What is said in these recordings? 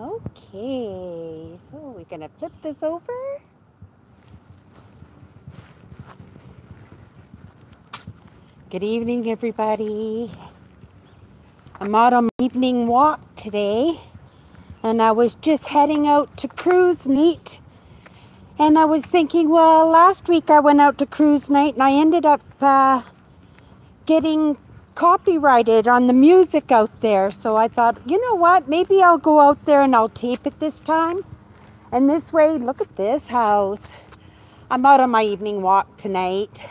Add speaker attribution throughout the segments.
Speaker 1: Okay, so we're gonna flip this over. Good evening, everybody. I'm out on my evening walk today, and I was just heading out to cruise night. And I was thinking, well, last week I went out to cruise night and I ended up getting copyrighted on the music out there. So I thought, you know what, maybe I'll go out there and I'll tape it this time. And this way, look at this house. I'm out on my evening walk tonight.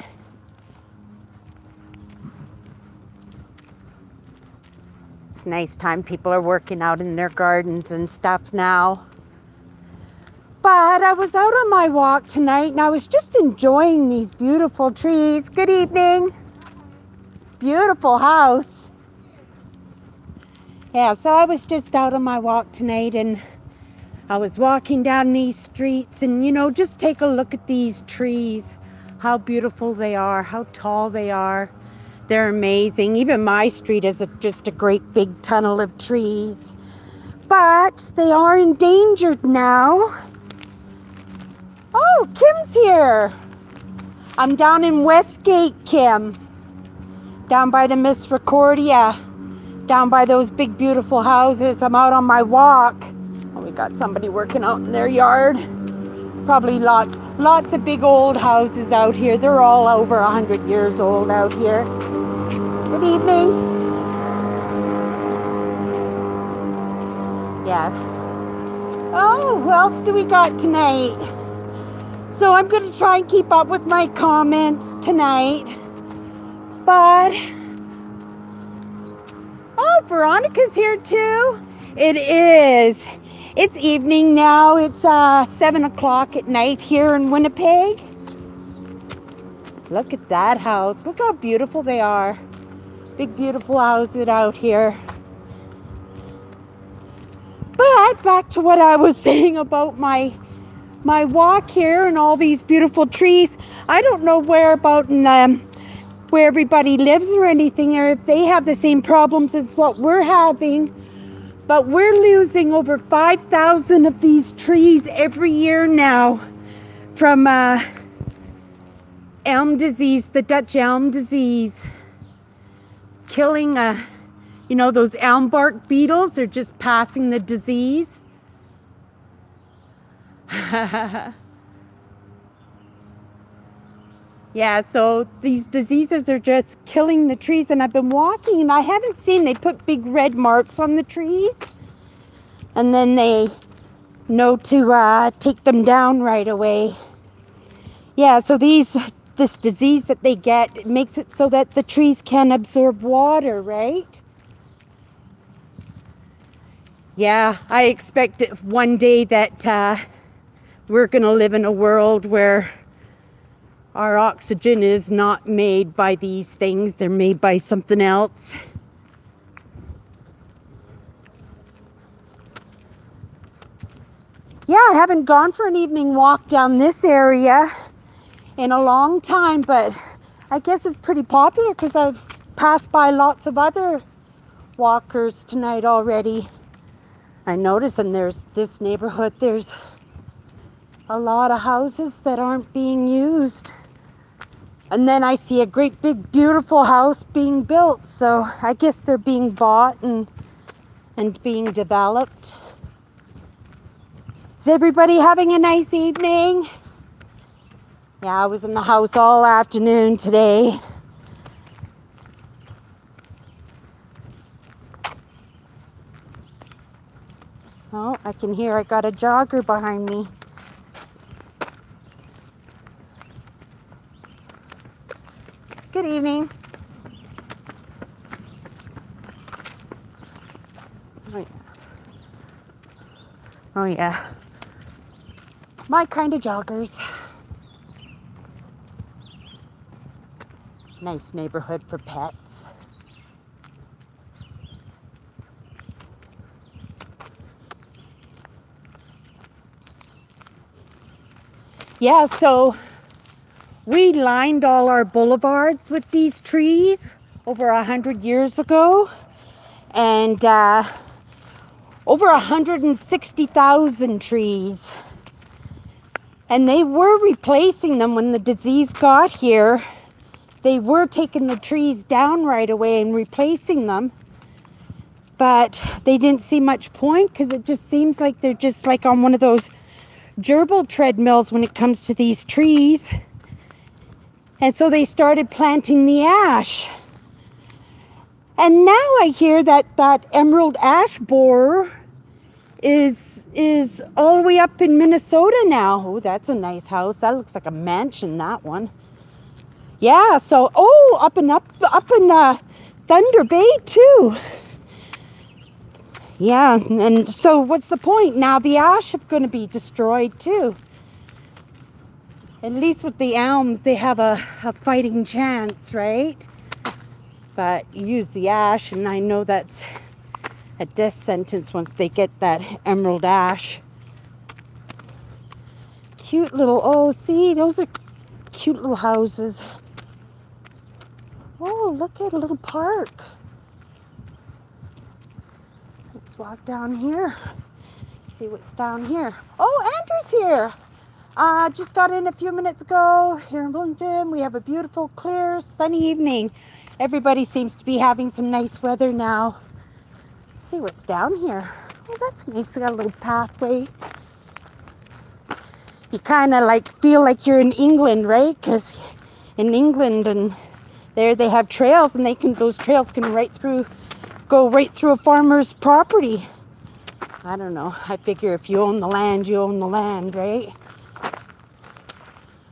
Speaker 1: It's a nice time. People are working out in their gardens and stuff now. But I was out on my walk tonight and I was just enjoying these beautiful trees. Good evening. Beautiful house. Yeah, so I was just out on my walk tonight and I was walking down these streets and, just take a look at these trees. How beautiful they are, how tall they are. They're amazing. Even my street is just a great big tunnel of trees. But they are endangered now. Oh, Kim's here. I'm down in Westgate, Kim. Down by the Misericordia. Down by those big, beautiful houses. I'm out on my walk. Oh, we got somebody working out in their yard. Probably lots of big old houses out here. They're all over 100 years old out here. Good evening. Yeah. Oh, who else do we got tonight? So I'm going to try and keep up with my comments tonight. But, oh, Veronica's here too. It is. It's evening now. It's 7 o'clock at night here in Winnipeg. Look at that house. Look how beautiful they are. Big, beautiful houses out here. But back to what I was saying about my walk here and all these beautiful trees. I don't know where everybody lives or anything, or if they have the same problems as what we're having. But we're losing over 5,000 of these trees every year now from elm disease, the Dutch elm disease. Killing, those elm bark beetles. They're just passing the disease. Yeah, so these diseases are just killing the trees, and I've been walking and I haven't seen, they put big red marks on the trees and then they know to take them down right away. Yeah, so this disease that they get, it makes it so that the trees can absorb water, right? Yeah, I expect it one day that we're going to live in a world where our oxygen is not made by these things. They're made by something else. Yeah, I haven't gone for an evening walk down this area in a long time, but I guess it's pretty popular because I've passed by lots of other walkers tonight already. I notice in this neighborhood, there's a lot of houses that aren't being used. And then I see a great big beautiful house being built. So I guess they're being bought and being developed. Is everybody having a nice evening? Yeah, I was in the house all afternoon today. Oh, I can hear I got a jogger behind me. Good evening. Oh yeah. My kind of joggers. Nice neighborhood for pets. Yeah, so we lined all our boulevards with these trees over 100 years ago. And over 160,000 trees. And they were replacing them when the disease got here. They were taking the trees down right away and replacing them. But they didn't see much point because it just seems like they're just like on one of those gerbil treadmills when it comes to these trees. And so they started planting the ash. And now I hear that that emerald ash borer is all the way up in Minnesota now. Oh, that's a nice house. That looks like a mansion, that one. Yeah, so, up in Thunder Bay too. Yeah, and so what's the point? Now the ash is going to be destroyed too. At least with the elms, they have a fighting chance, right? But you use the ash, and I know that's a death sentence once they get that emerald ash. Cute little, oh, see, those are cute little houses. Oh, look at a little park. Let's walk down here. See what's down here. Oh, Andrew's here. Just got in a few minutes ago here in Bloomington. We have a beautiful, clear, sunny evening. Everybody seems to be having some nice weather now. Let's see what's down here. Oh, that's nice. We got a little pathway. You kind of like feel like you're in England, right? Because in England and there they have trails, and those trails can go right through a farmer's property. I don't know. I figure if you own the land, you own the land, right?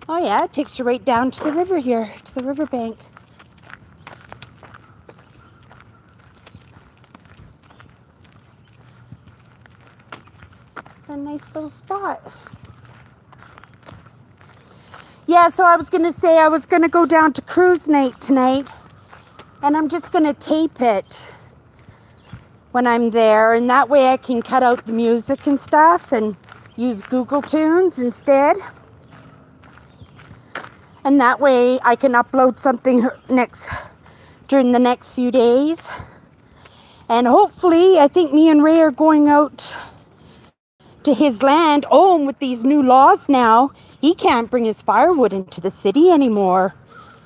Speaker 1: Oh yeah, it takes you right down to the river here, to the riverbank. A nice little spot. Yeah, so I was going to say I was going to go down to cruise night tonight, and I'm just going to tape it when I'm there, and that way I can cut out the music and stuff and use Google Tunes instead. And that way I can upload something during the next few days. And hopefully, I think me and Ray are going out to his land. Oh, and with these new laws now, he can't bring his firewood into the city anymore.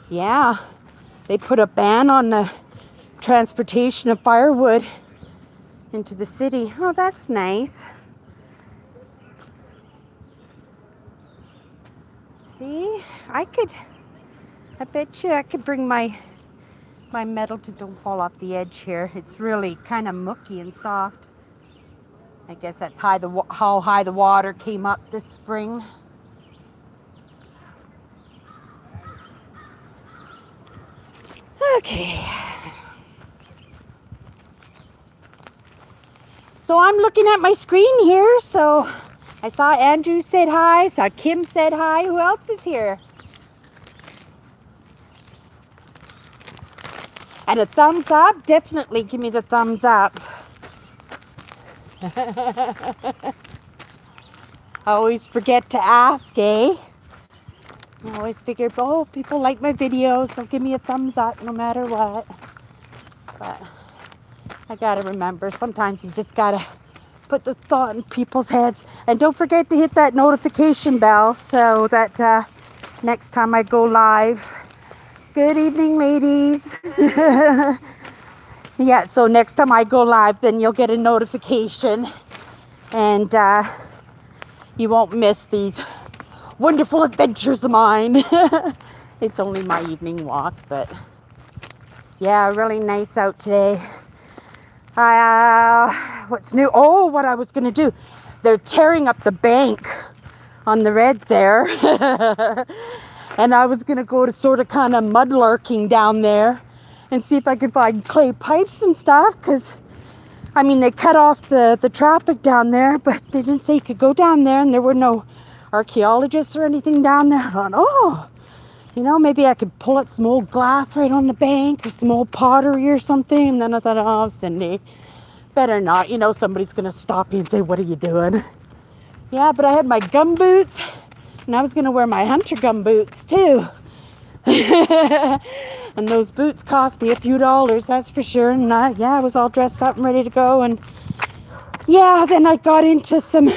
Speaker 1: Yeah, they put a ban on the transportation of firewood into the city. Oh, that's nice. See, I bet you I could bring my metal to don't fall off the edge here. It's really kind of mucky and soft. I guess that's how high the water came up this spring. Okay. So I'm looking at my screen here. So I saw Andrew said hi, saw Kim said hi. Who else is here? And a thumbs up? Definitely give me the thumbs up. I always forget to ask, eh? I always figure, oh, people like my videos, so give me a thumbs up no matter what. But I gotta remember, sometimes you just gotta put the thought in people's heads. And don't forget to hit that notification bell so that next time I go live. Good evening, ladies. Yeah, so next time I go live, then you'll get a notification. And you won't miss these wonderful adventures of mine. It's only my evening walk, but yeah, really nice out today. What's new? Oh, what I was gonna do. They're tearing up the bank on the red there. And I was gonna go to sort of kind of mudlarking down there and see if I could find clay pipes and stuff, because I mean they cut off the traffic down there, but they didn't say you could go down there, and there were no archaeologists or anything down there. I thought, oh, you know, maybe I could pull up some old glass right on the bank or some old pottery or something. And then I thought, oh, Cindy, better not. You know, somebody's going to stop you and say, what are you doing? Yeah, but I had my gum boots, and I was going to wear my hunter gum boots too. And those boots cost me a few dollars, that's for sure. And I was all dressed up and ready to go. And yeah, then I got into some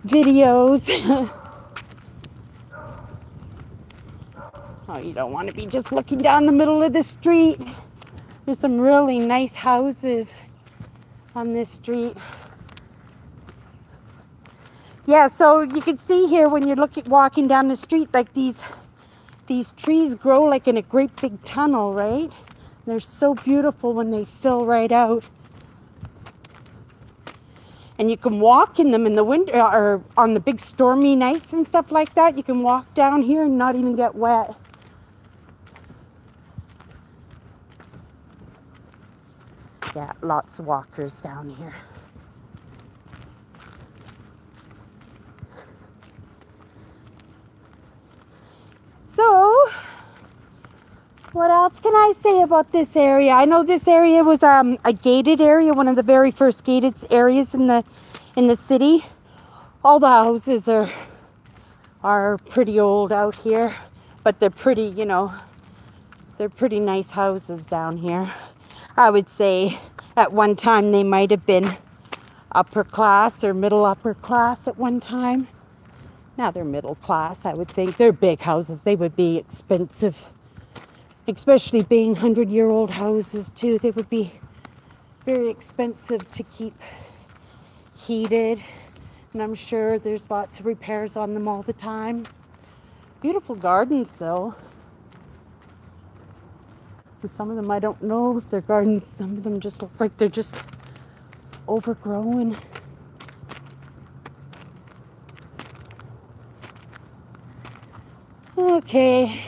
Speaker 1: videos. Oh, you don't want to be just looking down the middle of the street. There's some really nice houses on this street. Yeah, so you can see here when you're walking down the street, like these trees grow like in a great big tunnel, right? They're so beautiful when they fill right out. And you can walk in them in the winter or on the big stormy nights and stuff like that. You can walk down here and not even get wet. Yeah, lots of walkers down here. So, what else can I say about this area? I know this area was a gated area, one of the very first gated areas in the city. All the houses are pretty old out here, but they're pretty, you know, they're pretty nice houses down here. I would say at one time they might have been upper class or middle upper class at one time. Now they're middle class, I would think. They're big houses. They would be expensive, especially being 100-year-old houses too. They would be very expensive to keep heated. And I'm sure there's lots of repairs on them all the time. Beautiful gardens though. And some of them, I don't know if they're gardens. Some of them just look like they're just overgrown. Okay.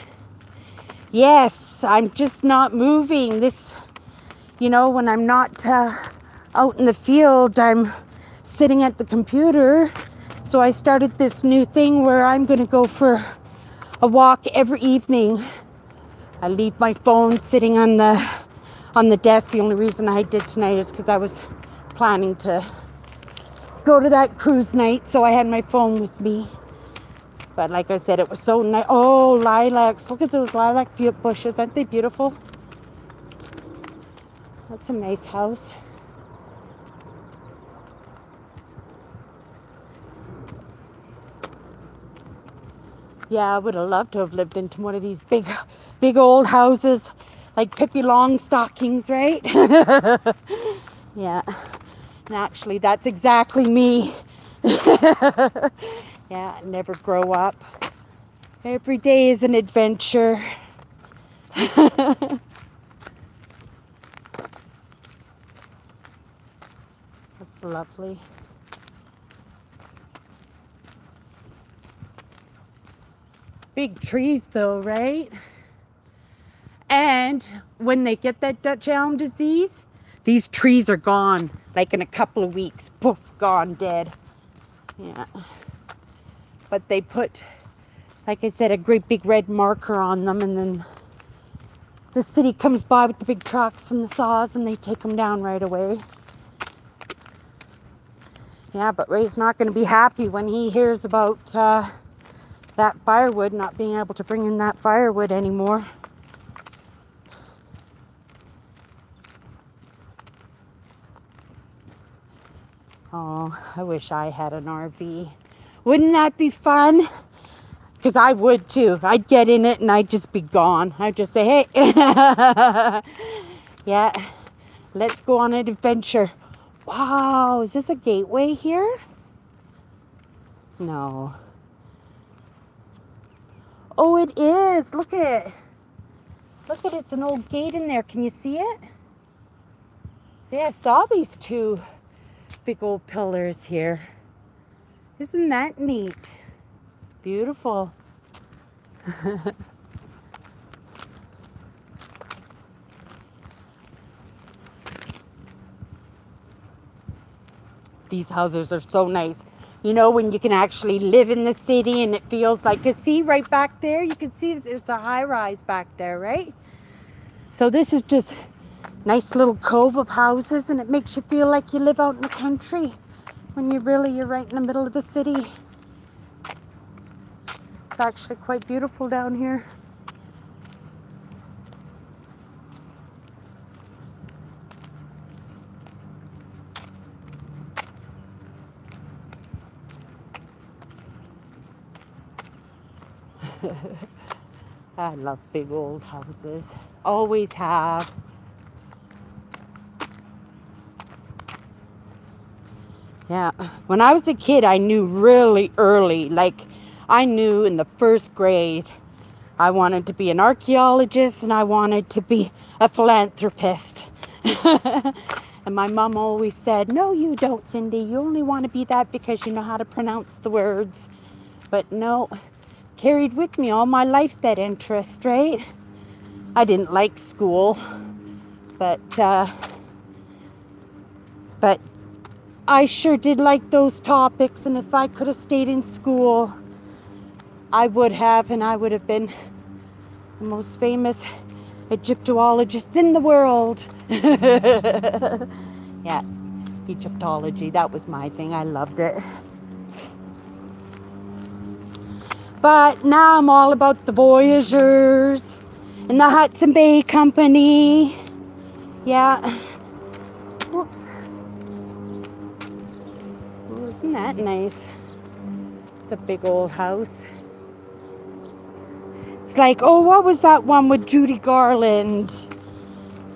Speaker 1: Yes, I'm just not moving. This, you know, when I'm not out in the field, I'm sitting at the computer. So I started this new thing where I'm going to go for a walk every evening. I leave my phone sitting on the desk. The only reason I did tonight is because I was planning to go to that cruise night, so I had my phone with me. But like I said, it was so nice. Oh, lilacs. Look at those lilac bushes. Aren't they beautiful? That's a nice house. Yeah, I would have loved to have lived into one of these big old houses like Pippi Longstockings, right? Yeah. And actually, that's exactly me. Yeah, never grow up. Every day is an adventure. That's lovely. Big trees though, right? And when they get that Dutch elm disease, these trees are gone. Like in a couple of weeks, poof, gone, dead. Yeah. But they put, like I said, a great big red marker on them, and then the city comes by with the big trucks and the saws and they take them down right away. Yeah, but Ray's not going to be happy when he hears about that firewood, not being able to bring in that firewood anymore. Oh, I wish I had an RV. Wouldn't that be fun? Because I would too. I'd get in it and I'd just be gone. I'd just say, hey, yeah, let's go on an adventure. Wow, is this a gateway here? No. Oh, it is. Look at it. Look at it. It's an old gate in there. Can you see it? See, I saw these two big old pillars here. Isn't that neat? Beautiful. These houses are so nice. You know, when you can actually live in the city and it feels like, you see right back there, you can see that there's a high rise back there, right? So this is just nice little cove of houses, and it makes you feel like you live out in the country when you're right in the middle of the city. It's actually quite beautiful down here. I love big old houses. Always have. Yeah. When I was a kid, I knew really early. Like, I knew in the first grade I wanted to be an archaeologist and I wanted to be a philanthropist. And my mom always said, no, you don't, Cindy. You only want to be that because you know how to pronounce the words. But no, carried with me all my life, that interest, right? I didn't like school, but I sure did like those topics. And if I could have stayed in school, I would have, and I would have been the most famous Egyptologist in the world. Yeah, Egyptology, that was my thing. I loved it. But now I'm all about the Voyagers and the Hudson Bay Company. Yeah. Whoops. Oh, isn't that nice? It's a big old house. It's like, oh, what was that one with Judy Garland?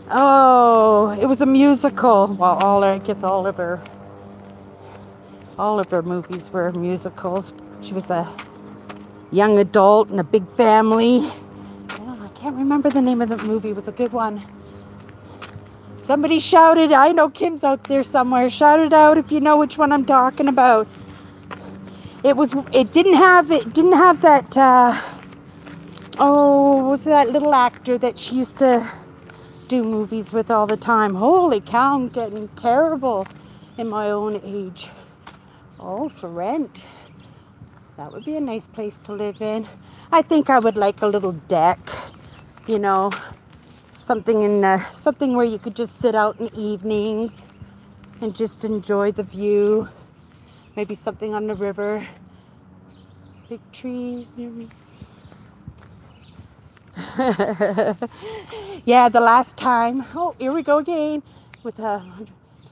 Speaker 1: Oh, it was a musical. Well, all of her movies were musicals. She was a young adult and a big family. Oh, I can't remember the name of the movie. It was a good one. Somebody shouted. I know Kim's out there somewhere. Shout it out if you know which one I'm talking about. It didn't have that. Oh, was that little actor that she used to do movies with all the time? Holy cow, I'm getting terrible in my own age. Oh, for rent. That would be a nice place to live in. I think I would like a little deck, you know, something where you could just sit out in evenings and just enjoy the view. Maybe something on the river. Big trees near me. Yeah, the last time. Oh, here we go again with a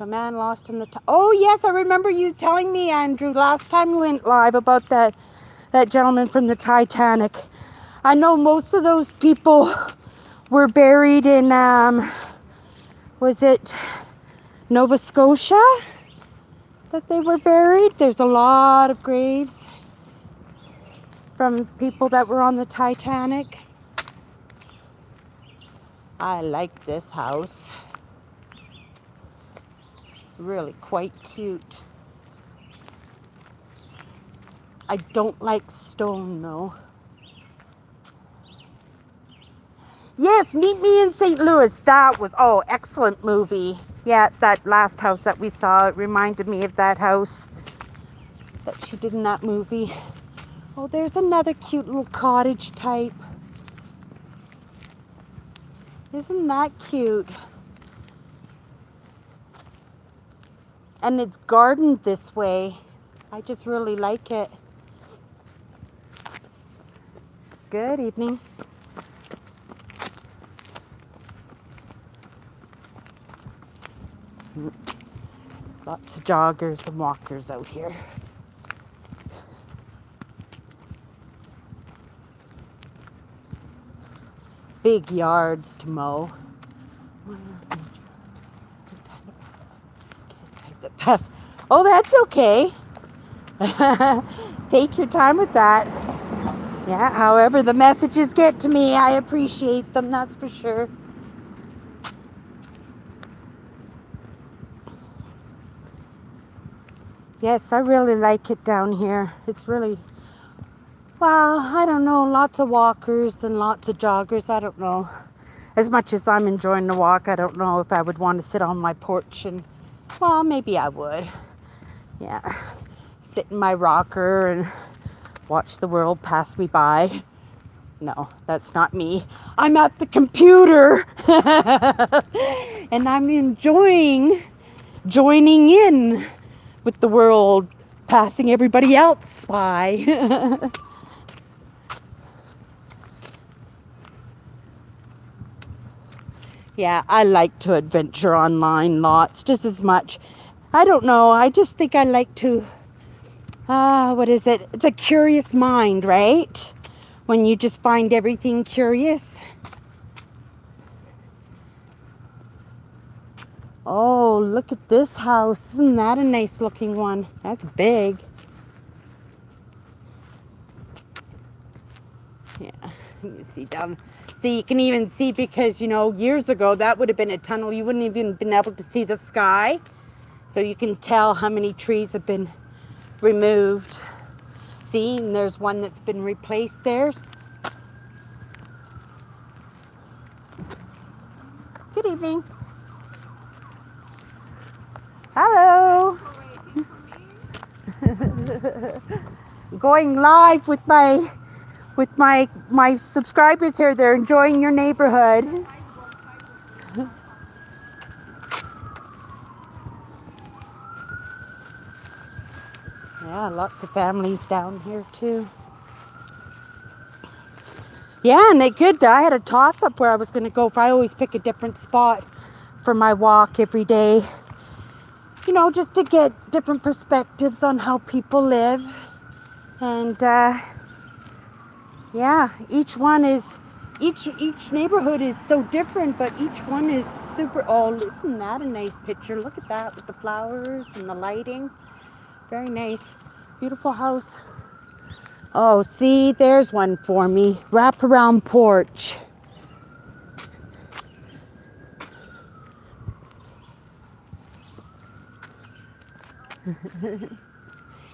Speaker 1: man lost in the. Oh yes, I remember you telling me, Andrew, last time we went live about that gentleman from the Titanic. I know most of those people were buried in was it Nova Scotia that they were buried? There's a lot of graves from people that were on the Titanic. I like this house. It's really quite cute. I don't like stone though. Yes, Meet Me in St. Louis. That was, excellent movie. Yeah, that last house that we saw, it reminded me of that house that she did in that movie. Oh, there's another cute little cottage type. Isn't that cute? And it's gardened this way. I just really like it. Good evening. Lots of joggers and walkers out here. Big yards to mow. Oh, that's okay. Take your time with that. Yeah, however the messages get to me, I appreciate them, that's for sure. Yes, I really like it down here. It's really, well, I don't know, lots of walkers and lots of joggers. I don't know. As much as I'm enjoying the walk, I don't know if I would want to sit on my porch and, well, maybe I would. Yeah, sit in my rocker and watch the world pass me by. No, that's not me. I'm at the computer and I'm enjoying joining in with the world passing everybody else by. Yeah, I like to adventure online lots, just as much. I don't know, I just think I like to, what is it? It's a curious mind, right? when you just find everything curious. Oh, look at this house. Isn't that a nice looking one? That's big. Yeah, you see down. See, you can even see because, you know, years ago that would have been a tunnel. You wouldn't even been able to see the sky. So you can tell how many trees have been removed. See, and there's one that's been replaced there. Good evening. Hello. Going live with my subscribers here. They're enjoying your neighborhood. Yeah, lots of families down here too. Yeah, and they could. I had a toss-up where I was going to go. I always pick a different spot for my walk every day. You know, just to get different perspectives on how people live. And yeah, each neighborhood is so different, but each one is super. Oh, isn't that a nice picture? Look at that with the flowers and the lighting. Very nice. Beautiful house. Oh, see, there's one for me. Wraparound porch.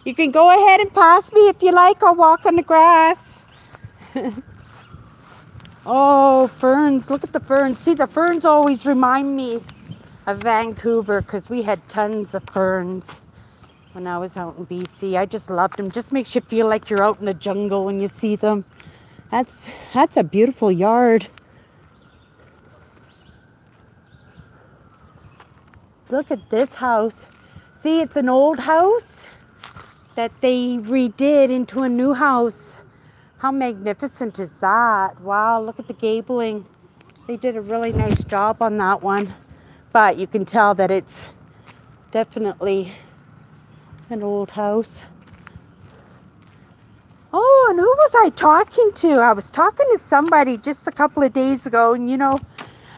Speaker 1: You can go ahead and pass me if you like. I'll walk on the grass. Oh, ferns. Look at the ferns. See, the ferns always remind me of Vancouver because we had tons of ferns when I was out in BC. I just loved them. Just makes you feel like you're out in the jungle when you see them. That's a beautiful yard. Look at this house. See, it's an old house that they redid into a new house. How magnificent is that? Wow, look at the gabling. They did a really nice job on that one. But you can tell that it's definitely an old house. Oh, and who was I talking to? I was talking to somebody just a couple of days ago, and you know,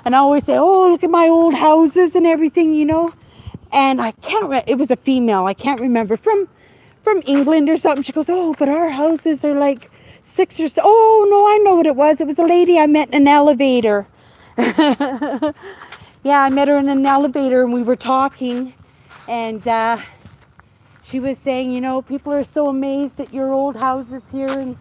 Speaker 1: and I always say, oh, look at my old houses and everything, you know. And I can't remember, it was a female, I can't remember, from England or something. She goes, oh, but our houses are like 6 or so. Oh, no, I know what it was. It was a lady I met in an elevator. Yeah, I met her in an elevator and we were talking. And she was saying, you know, people are so amazed at your old houses here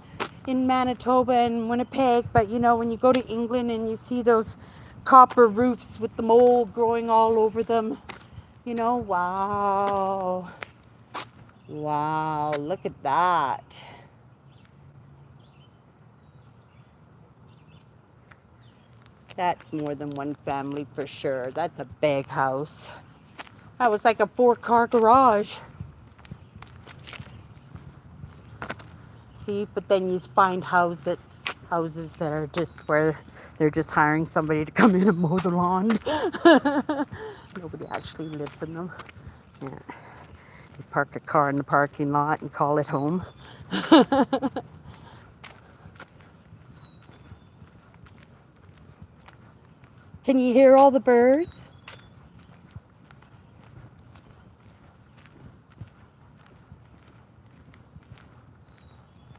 Speaker 1: in Manitoba and Winnipeg. But, you know, when you go to England and you see those copper roofs with the mold growing all over them, you know, wow. Wow, look at that. That's more than one family for sure. That's a big house. That was like a 4-car garage. See, but then you find houses that are just where they're just hiring somebody to come in and mow the lawn. Nobody actually lives in them. Yeah. You park a car in the parking lot and call it home. Can you hear all the birds?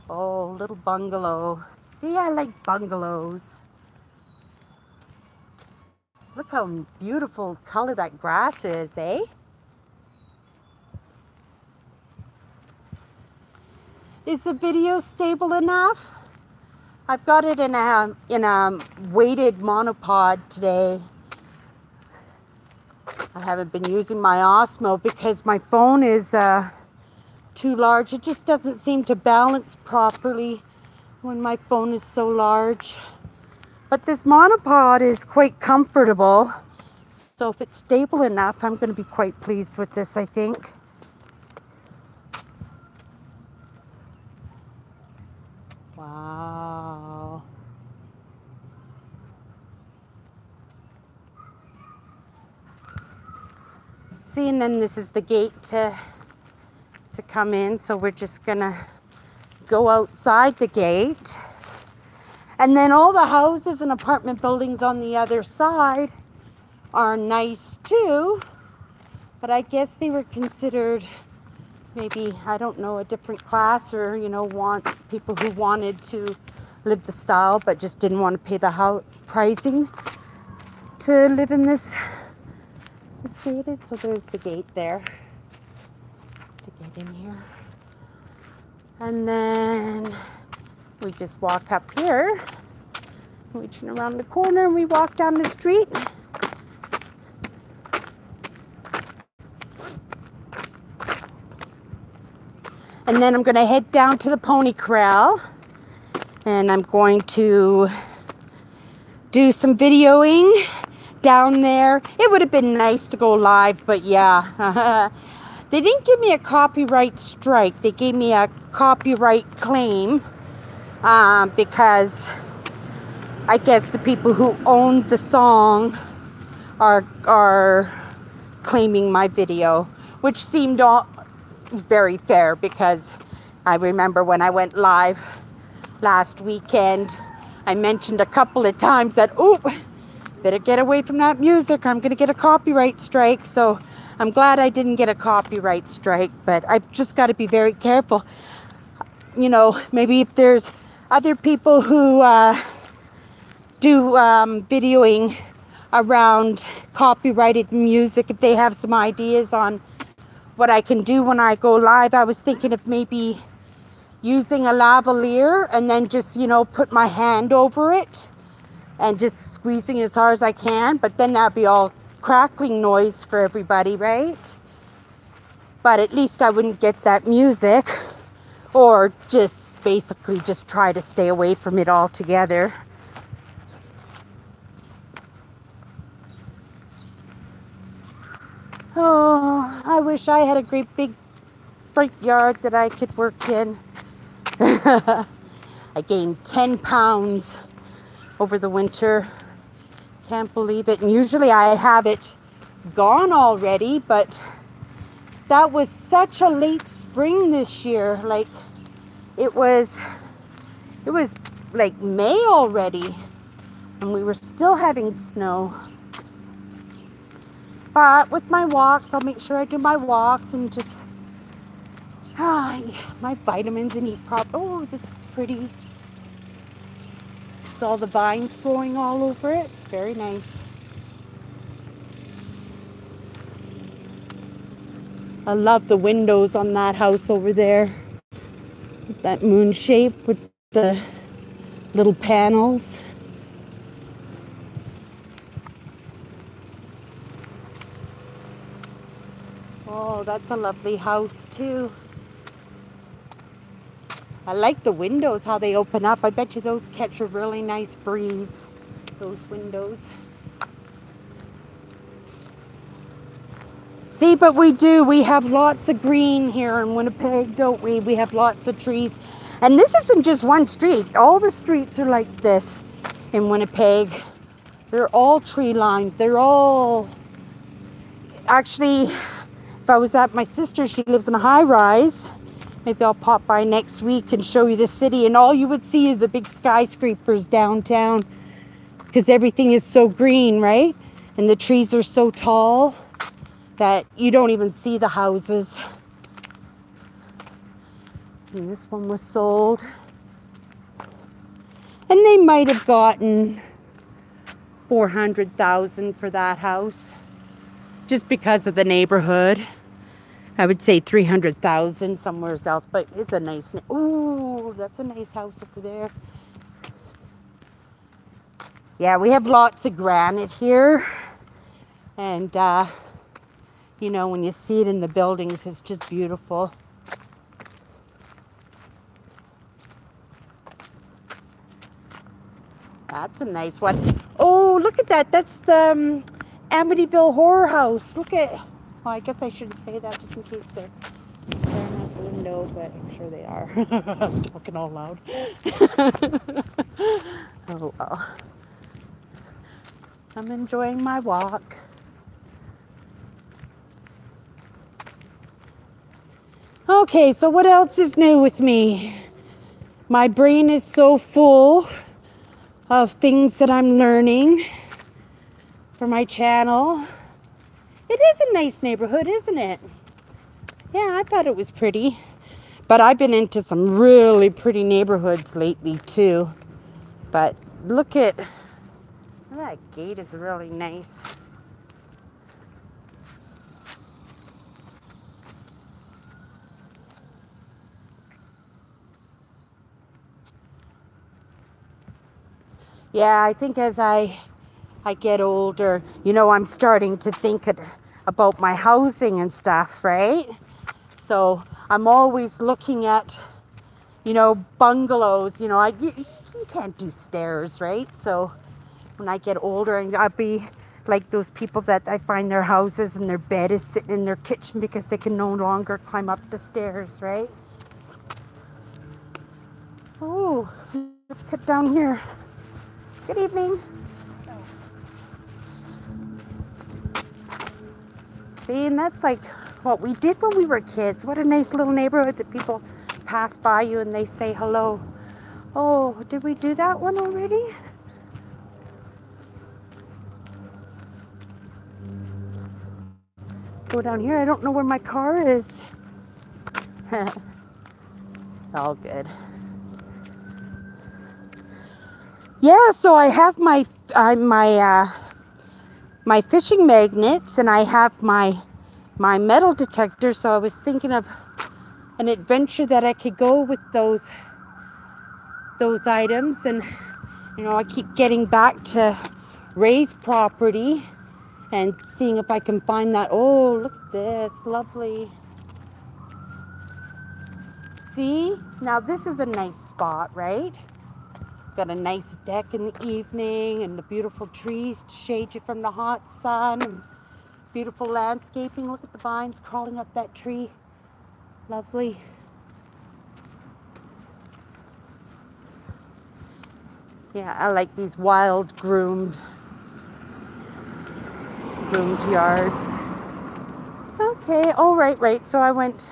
Speaker 1: Oh, little bungalow. See, I like bungalows. Look how beautiful color that grass is, eh? Is the video stable enough? I've got it in a weighted monopod today. I haven't been using my Osmo because my phone is too large. It just doesn't seem to balance properly when my phone is so large. But this monopod is quite comfortable. So if it's stable enough, I'm going to be quite pleased with this, I think. Wow. See, and then this is the gate to come in. So we're just going to go outside the gate. And then all the houses and apartment buildings on the other side are nice too. But I guess they were considered maybe, I don't know, a different class, or, you know, want people who wanted to live the style but just didn't want to pay the pricing to live in this gated. So there's the gate there, the gate in here. And then we just walk up here, we turn around the corner and we walk down the street. And then I'm going to head down to the pony corral, and I'm going to do some videoing down there. It would have been nice to go live, but yeah, they didn't give me a copyright strike. They gave me a copyright claim because I guess the people who owned the song are claiming my video, which seemed very fair, because I remember when I went live last weekend, I mentioned a couple of times that, oh, better get away from that music, I'm going to get a copyright strike. So I'm glad I didn't get a copyright strike, but I've just got to be very careful. You know, maybe if there's other people who do videoing around copyrighted music, if they have some ideas on what I can do when I go live. I was thinking of maybe using a lavalier and then just, you know, put my hand over it and just squeezing as hard as I can, but then that'd be all crackling noise for everybody, right? But at least I wouldn't get that music, or just basically just try to stay away from it altogether. Oh, I wish I had a great big front yard that I could work in. I gained 10 pounds over the winter. Can't believe it. And usually I have it gone already, but that was such a late spring this year. Like it was like May already, and we were still having snow. But with my walks, I'll make sure I do my walks and just my vitamins and eat proper. Oh, this is pretty. With all the vines growing all over it. It's very nice. I love the windows on that house over there. That moon shape with the little panels. Oh, that's a lovely house too. I like the windows, how they open up. I bet you those catch a really nice breeze, those windows. See, but we have lots of green here in Winnipeg, don't we? We have lots of trees. And this isn't just one street. All the streets are like this in Winnipeg. They're all tree lined. They're all... Actually, if I was at my sister, she lives in a high rise. Maybe I'll pop by next week and show you the city, and all you would see is the big skyscrapers downtown, because everything is so green, right? And the trees are so tall that you don't even see the houses. And this one was sold. And they might have gotten $400,000 for that house, just because of the neighborhood. I would say $300,000 somewhere else, but it's a nice. Ooh, that's a nice house over there. Yeah, we have lots of granite here, and you know, when you see it in the buildings, it's just beautiful. That's a nice one. Oh, look at that. That's the Amityville Horror House. Look at. Well, I guess I shouldn't say that just in case they're staring out the window, but I'm sure they are. I'm talking all loud. Oh, well. I'm enjoying my walk. Okay, so what else is new with me? My brain is so full of things that I'm learning for my channel. It is a nice neighborhood, isn't it? Yeah, I thought it was pretty. But I've been into some really pretty neighborhoods lately too. But look at that gate is really nice. Yeah, I think as I get older, I'm starting to think about my housing and stuff, right? So I'm always looking at, bungalows. You can't do stairs, right? So when I get older, and I'll be like those people that I find their houses and their bed is sitting in their kitchen because they can no longer climb up the stairs, right? Oh, let's cut down here. Good evening. See, and that's like what we did when we were kids. What a nice little neighborhood that people pass by you and they say hello. Oh, did we do that one already? Go down here. I don't know where my car is. It's all good. Yeah, so I have my fishing magnets and I have my metal detector. So I was thinking of an adventure that I could go with those items, and I keep getting back to Ray's property and seeing if I can find that. Oh, look at this, lovely. See, now this is a nice spot, right? Got a nice deck in the evening and the beautiful trees to shade you from the hot sun and beautiful landscaping. Look at the vines crawling up that tree. Lovely. Yeah, I like these wild groomed yards. Okay, oh right. So I went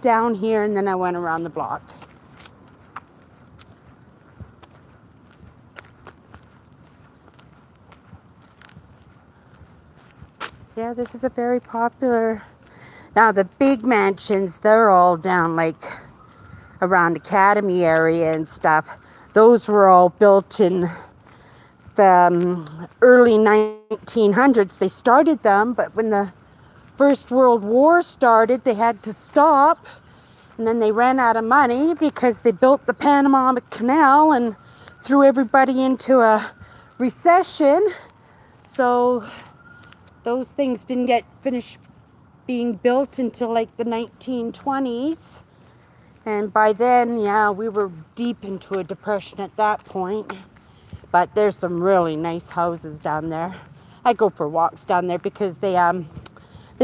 Speaker 1: down here and then I went around the block. Yeah, this is a very popular. Now the big mansions, they're all down like around Academy area and stuff. Those were all built in the early 1900s. They started them, but when the First World War started, they had to stop. And then they ran out of money because they built the Panama Canal and threw everybody into a recession. So those things didn't get finished being built until like the 1920s. And by then, yeah, we were deep into a depression at that point. But there's some really nice houses down there. I go for walks down there because they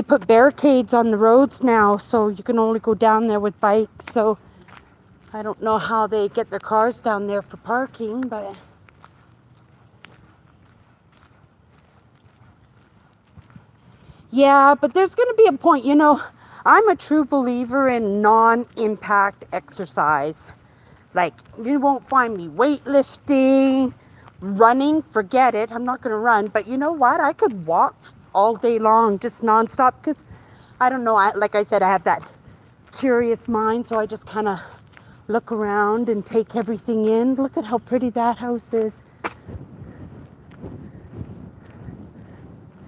Speaker 1: put barricades on the roads now, so you can only go down there with bikes. So I don't know how they get their cars down there for parking, but yeah, but there's going to be a point, I'm a true believer in non-impact exercise. Like, you won't find me weightlifting, running, forget it. I'm not going to run, but you know what? I could walk all day long, just nonstop, because I don't know, like I said, I have that curious mind, so I just kind of look around and take everything in. Look at how pretty that house is. I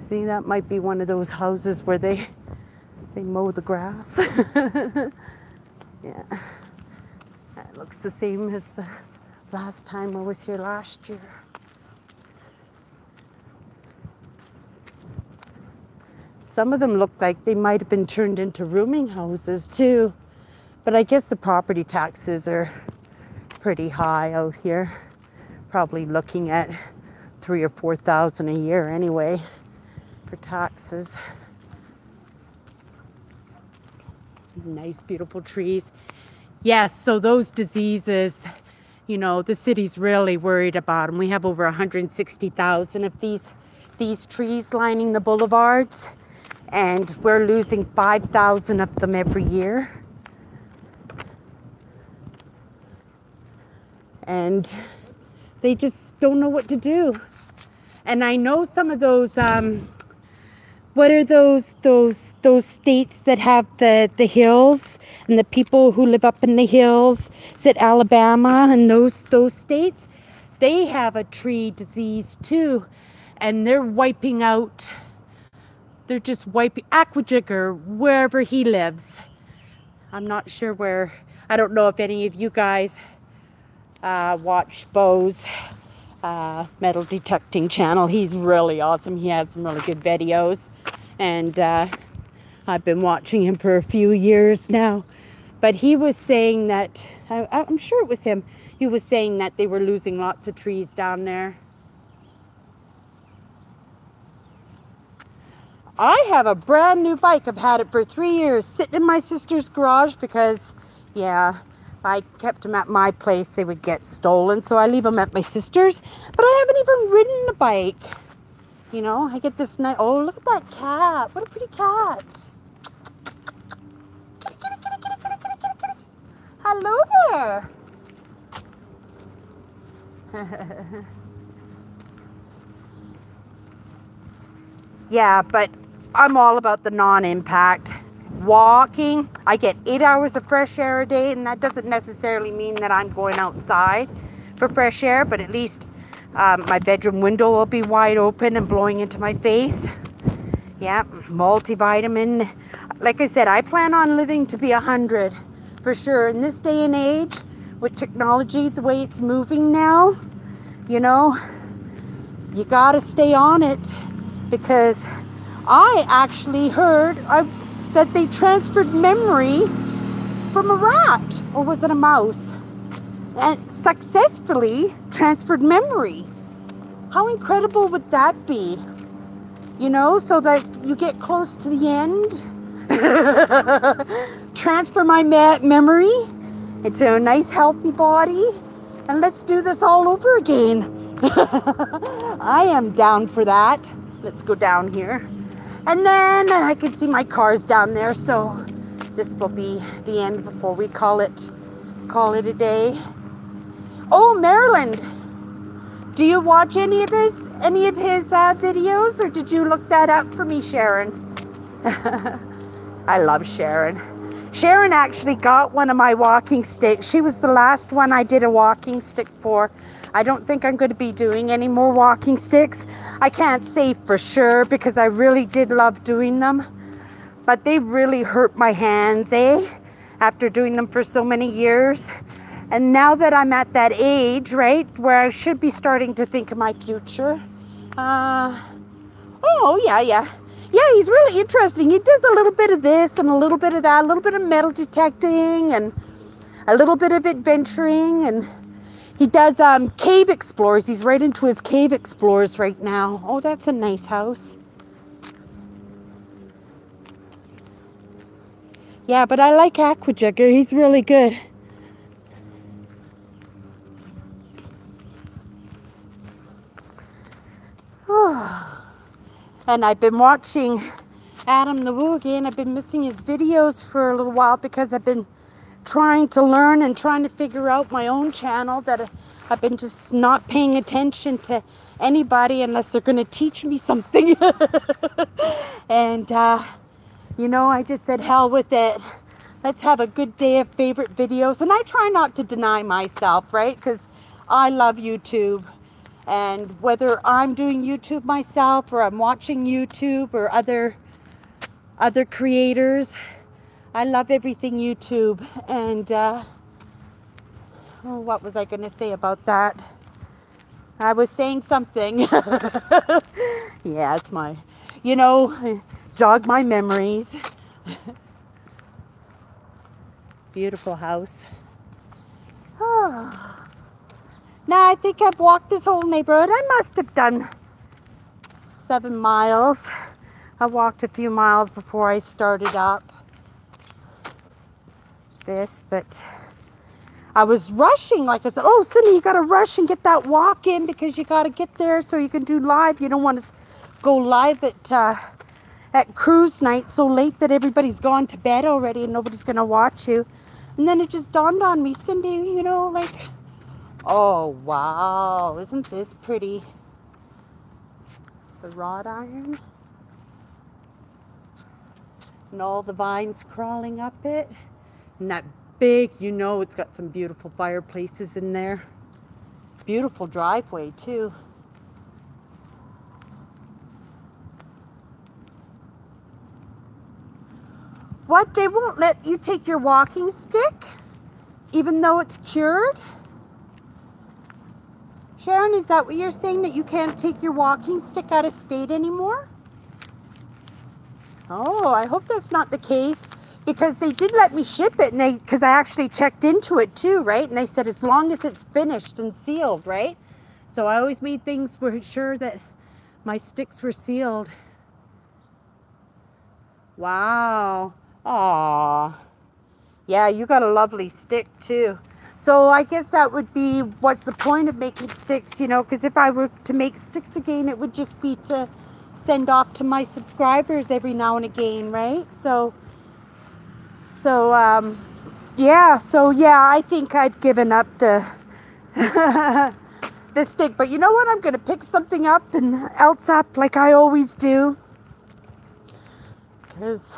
Speaker 1: think that might be one of those houses where they mow the grass. Yeah, that looks the same as the last time I was here last year. Some of them look like they might have been turned into rooming houses too. But I guess the property taxes are pretty high out here. Probably looking at $3,000 or $4,000 a year anyway for taxes. Nice, beautiful trees. Yes, so those diseases, the city's really worried about them. We have over 160,000 of these trees lining the boulevards. And we're losing 5,000 of them every year. And They just don't know what to do. And I know some of those, what are those states that have the hills and the people who live up in the hills? Is it Alabama and those states? They have a tree disease too, and they're wiping out. They're just wiping Aquajigger wherever he lives. I'm not sure where. I don't know if any of you guys watch Bo's metal detecting channel. He's really awesome. He has some really good videos, and I've been watching him for a few years now. But he was saying that, I'm sure it was him, he was saying that they were losing lots of trees down there. I have a brand new bike. I've had it for 3 years, sitting in my sister's garage because, yeah, if I kept them at my place, they would get stolen. So I leave them at my sister's. But I haven't even ridden the bike. You know, I get this nice, oh, look at that cat. What a pretty cat. Kitty, kitty, kitty, kitty, kitty, kitty, kitty, kitty. Hello there. Yeah, but I'm all about the non-impact. Walking, I get 8 hours of fresh air a day, and that doesn't necessarily mean that I'm going outside for fresh air, but at least my bedroom window will be wide open and blowing into my face. Yeah, multivitamin. Like I said, I plan on living to be 100 for sure. In this day and age, with technology the way it's moving now, you know, you gotta stay on it, because I actually heard that they transferred memory from a rat, or was it a mouse? And successfully transferred memory. How incredible would that be? You know, so that you get close to the end. Transfer my memory into a nice healthy body, and let's do this all over again. I am down for that. Let's go down here. And then I can see my cars down there, so this will be the end before we call it a day. Oh, Maryland. Do you watch any of his videos, or did you look that up for me, Sharon? I love Sharon. Sharon actually got one of my walking sticks. She was the last one I did a walking stick for. I don't think I'm going to be doing any more walking sticks. I can't say for sure, because I really did love doing them. But they really hurt my hands, after doing them for so many years. And now that I'm at that age, right, where I should be starting to think of my future. Oh, yeah, he's really interesting. He does a little bit of this and a little bit of that, a little bit of metal detecting and a little bit of adventuring, and he does cave explorers. He's right into his cave explorers right now. Oh, that's a nice house. Yeah, but I like Aquajigger. He's really good. Oh. And I've been watching Adam the Woo again. I've been missing his videos for a little while because I've been trying to learn and trying to figure out my own channel, that I've been just not paying attention to anybody unless they're going to teach me something. And, you know, I just said, hell with it. Let's have a good day of favorite videos. And I try not to deny myself, right? Because I love YouTube. And whether I'm doing YouTube myself, or I'm watching YouTube, or other creators, I love everything YouTube. And oh, what was I going to say about that? I was saying something. Yeah, it's my, you know, jog my memories. Beautiful house. Oh. Now I think I've walked this whole neighborhood. I must have done 7 miles. I walked a few miles before I started up this, but I was rushing. Like I said, oh, Cindy, you got to rush and get that walk in, because you got to get there so you can do live. You don't want to go live at cruise night so late that everybody's gone to bed already and nobody's going to watch you. And then it just dawned on me, Cindy, you know, like, Oh, wow. Isn't this pretty? The wrought iron. And all the vines crawling up it. And that big, you know, it's got some beautiful fireplaces in there. Beautiful driveway, too. What? They won't let you take your walking stick? Even though it's cured? Sharon, is that what you're saying? That you can't take your walking stick out of state anymore? Oh, I hope that's not the case, because they did let me ship it, and because I actually checked into it too, right? And they said as long as it's finished and sealed, right? So I always made things sure that my sticks were sealed. Wow. Aw. Yeah, you got a lovely stick too. So I guess that would be, what's the point of making sticks, you know, because if I were to make sticks again, it would just be to send off to my subscribers every now and again, right? Yeah, I think I've given up the the stick. But you know what? I'm going to pick something up and else up like I always do. Because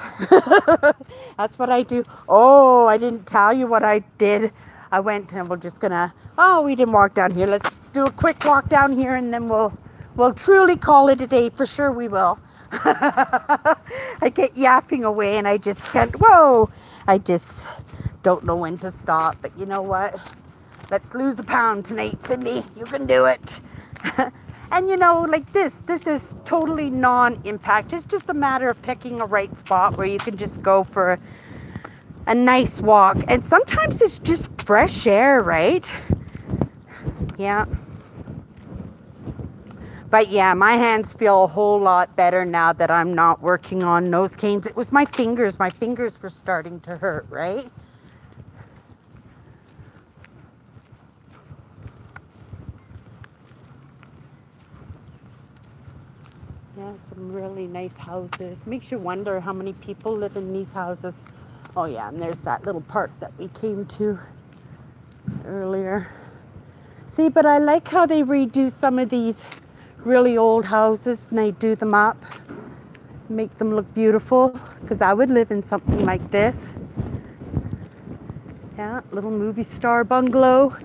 Speaker 1: that's what I do. Oh, I didn't tell you what I did. I went, and we're just gonna, oh, we didn't walk down here. Let's do a quick walk down here, and then we'll truly call it a day. For sure we will. I get yapping away, and I just can't, whoa, I just don't know when to stop. But you know what? Let's lose a pound tonight, Cindy. You can do it. And you know, like this is totally non-impact. It's just a matter of picking a right spot where you can just go for a nice walk. And sometimes it's just fresh air, right? Yeah. But yeah, my hands feel a whole lot better now that I'm not working on nose canes. It was my fingers. My fingers were starting to hurt, right? Yeah, some really nice houses. Makes you wonder how many people live in these houses. Oh yeah, and there's that little park that we came to earlier. See, but I like how they redo some of these really old houses, and they do them up, make them look beautiful, because I would live in something like this. Yeah, little movie star bungalow.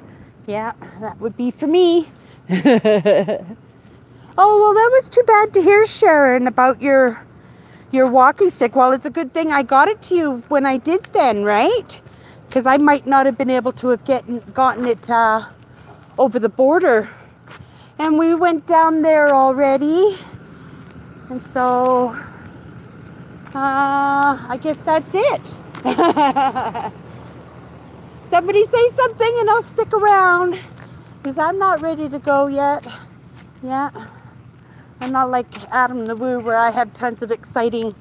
Speaker 1: Yeah, that would be for me. Oh, well, that was too bad to hear, Sharon, about your walking stick. Well, it's a good thing I got it to you when I did then, right? Because I might not have been able to have gotten it over the border. And we went down there already. And so, I guess that's it. Somebody say something and I'll stick around. Because I'm not ready to go yet. Yeah. I'm not like Adam the Woo, where I have tons of exciting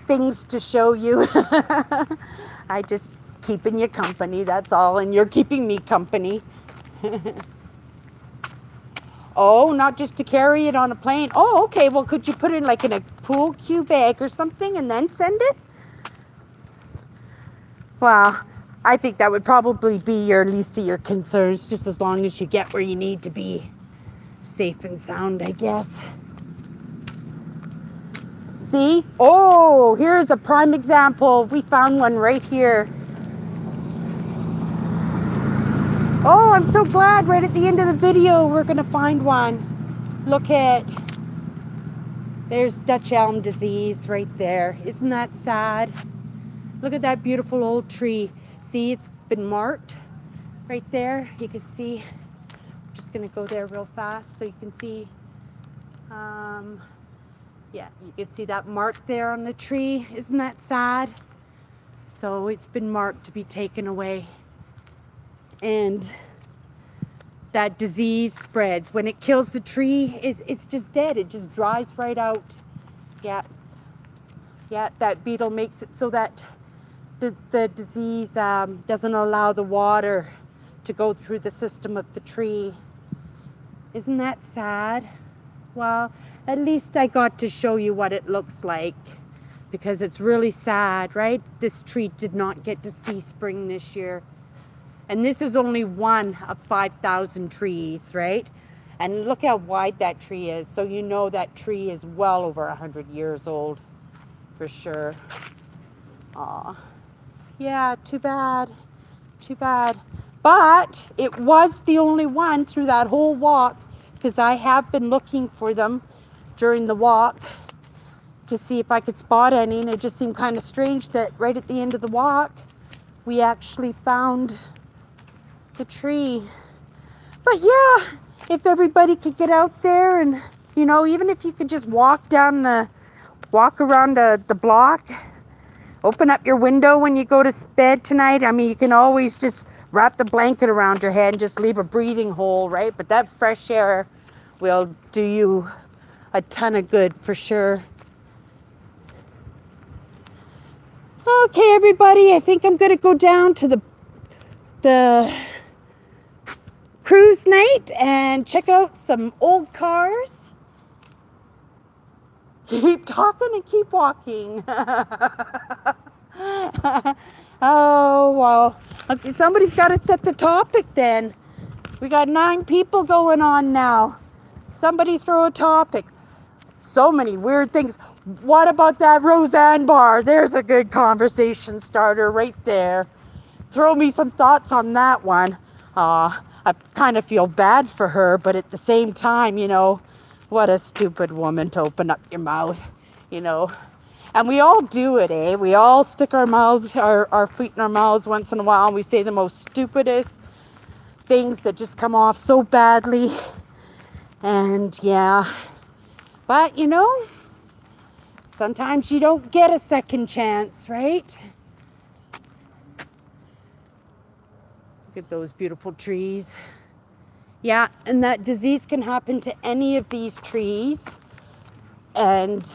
Speaker 1: things to show you. I just keeping you company, that's all, and you're keeping me company. Oh, not just to carry it on a plane. Oh, okay, well, could you put it like in a pool cue bag or something and then send it? Well, I think that would probably be your least of your concerns, just as long as you get where you need to be. Safe and sound, I guess. See? Oh, here's a prime example. We found one right here. Oh, I'm so glad right at the end of the video we're going to find one. Look at, there's Dutch elm disease right there. Isn't that sad? Look at that beautiful old tree. See, it's been marked right there. You can see, I'm just going to go there real fast so you can see. Yeah, you can see that mark there on the tree. Isn't that sad? So it's been marked to be taken away. And that disease spreads. When it kills the tree, it's just dead. It just dries right out. Yeah. Yeah, that beetle makes it so that the disease doesn't allow the water to go through the system of the tree. Isn't that sad? Well, at least I got to show you what it looks like, because it's really sad, right? This tree did not get to see spring this year. And this is only one of 5,000 trees, right? And look how wide that tree is. So you know that tree is well over 100 years old, for sure. Aw. Yeah, too bad. Too bad. But it was the only one through that whole walk, because I have been looking for them during the walk to see if I could spot any, and it just seemed kind of strange that right at the end of the walk we actually found the tree. But yeah, if everybody could get out there and, you know, even if you could just walk around the block, open up your window when you go to bed tonight. I mean, you can always just wrap the blanket around your head and just leave a breathing hole, right? But that fresh air will do you a ton of good for sure. Okay, everybody, I think I'm going to go down to the cruise night and check out some old cars. Keep talking and keep walking. Oh, well, okay, somebody's got to set the topic then. We got 9 people going on now. Somebody throw a topic. So many weird things. What about that Roseanne bar? There's a good conversation starter right there. Throw me some thoughts on that one. I kind of feel bad for her, but at the same time, you know, what a stupid woman to open up your mouth, you know. And we all do it, eh? We all stick our feet in our mouths once in a while, and we say the most stupidest things that just come off so badly. And yeah, but you know, sometimes you don't get a second chance, right? Look at those beautiful trees. Yeah, and that disease can happen to any of these trees. And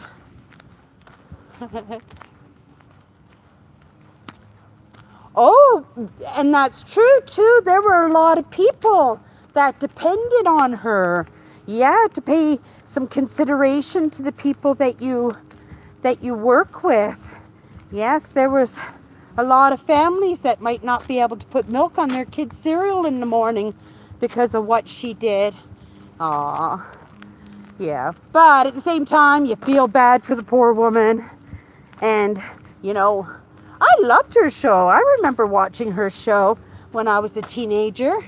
Speaker 1: oh, and that's true too. There were a lot of people that depended on her. Yeah, to pay some consideration to the people that you work with. Yes, there was a lot of families that might not be able to put milk on their kids' cereal in the morning because of what she did. Aw, yeah. But at the same time, you feel bad for the poor woman. And, you know, I loved her show. I remember watching her show when I was a teenager.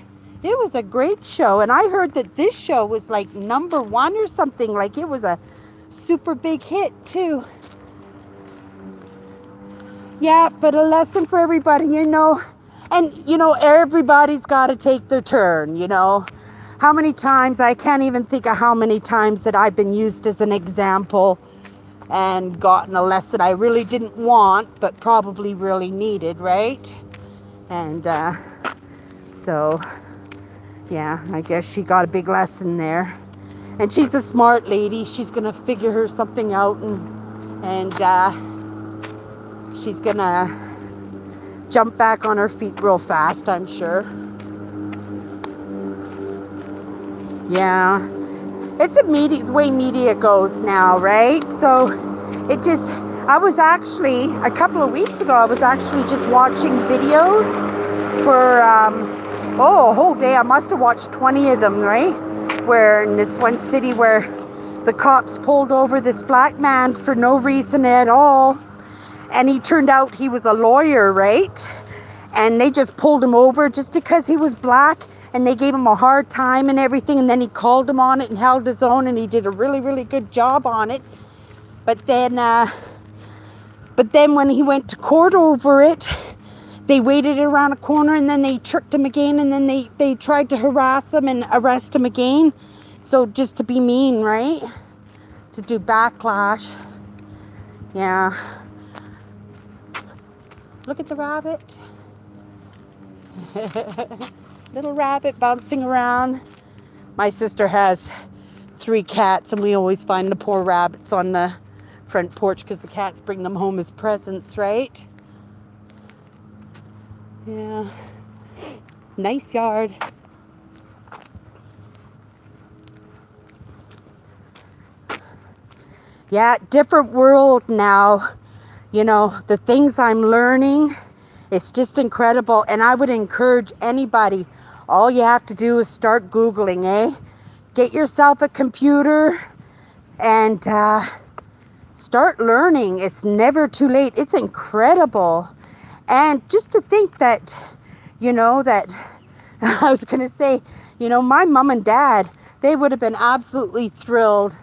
Speaker 1: It was a great show. And I heard that this show was like #1 or something. Like it was a super big hit too. Yeah, but a lesson for everybody, you know. And, you know, everybody's got to take their turn, you know. How many times, I can't even think of how many times that I've been used as an example and gotten a lesson I really didn't want, but probably really needed, right? And so, yeah, I guess she got a big lesson there. And she's a smart lady. She's going to figure her something out, and she's going to jump back on her feet real fast, I'm sure. Yeah. It's the way media goes now, right? So it just, I was actually, a couple of weeks ago, I was actually just watching videos for, a whole day. I must have watched 20 of them, right? Where in this one city where the cops pulled over this black man for no reason at all. And he turned out he was a lawyer, right? And they just pulled him over just because he was black. And they gave him a hard time and everything. And then he called him on it and held his own. And he did a really, really good job on it. But then when he went to court over it, they waited around a corner. And then they tricked him again. And then they tried to harass him and arrest him again. So just to be mean, right? To do backlash. Yeah. Look at the rabbit. Little rabbit bouncing around. My sister has 3 cats, and we always find the poor rabbits on the front porch because the cats bring them home as presents, right? Yeah. Nice yard. Yeah, different world now. You know, the things I'm learning It's just incredible. And I would encourage anybody, all you have to do is start Googling, eh? Get yourself a computer and start learning. It's never too late. It's incredible. And just to think that, that I was going to say, my mom and dad, they would have been absolutely thrilled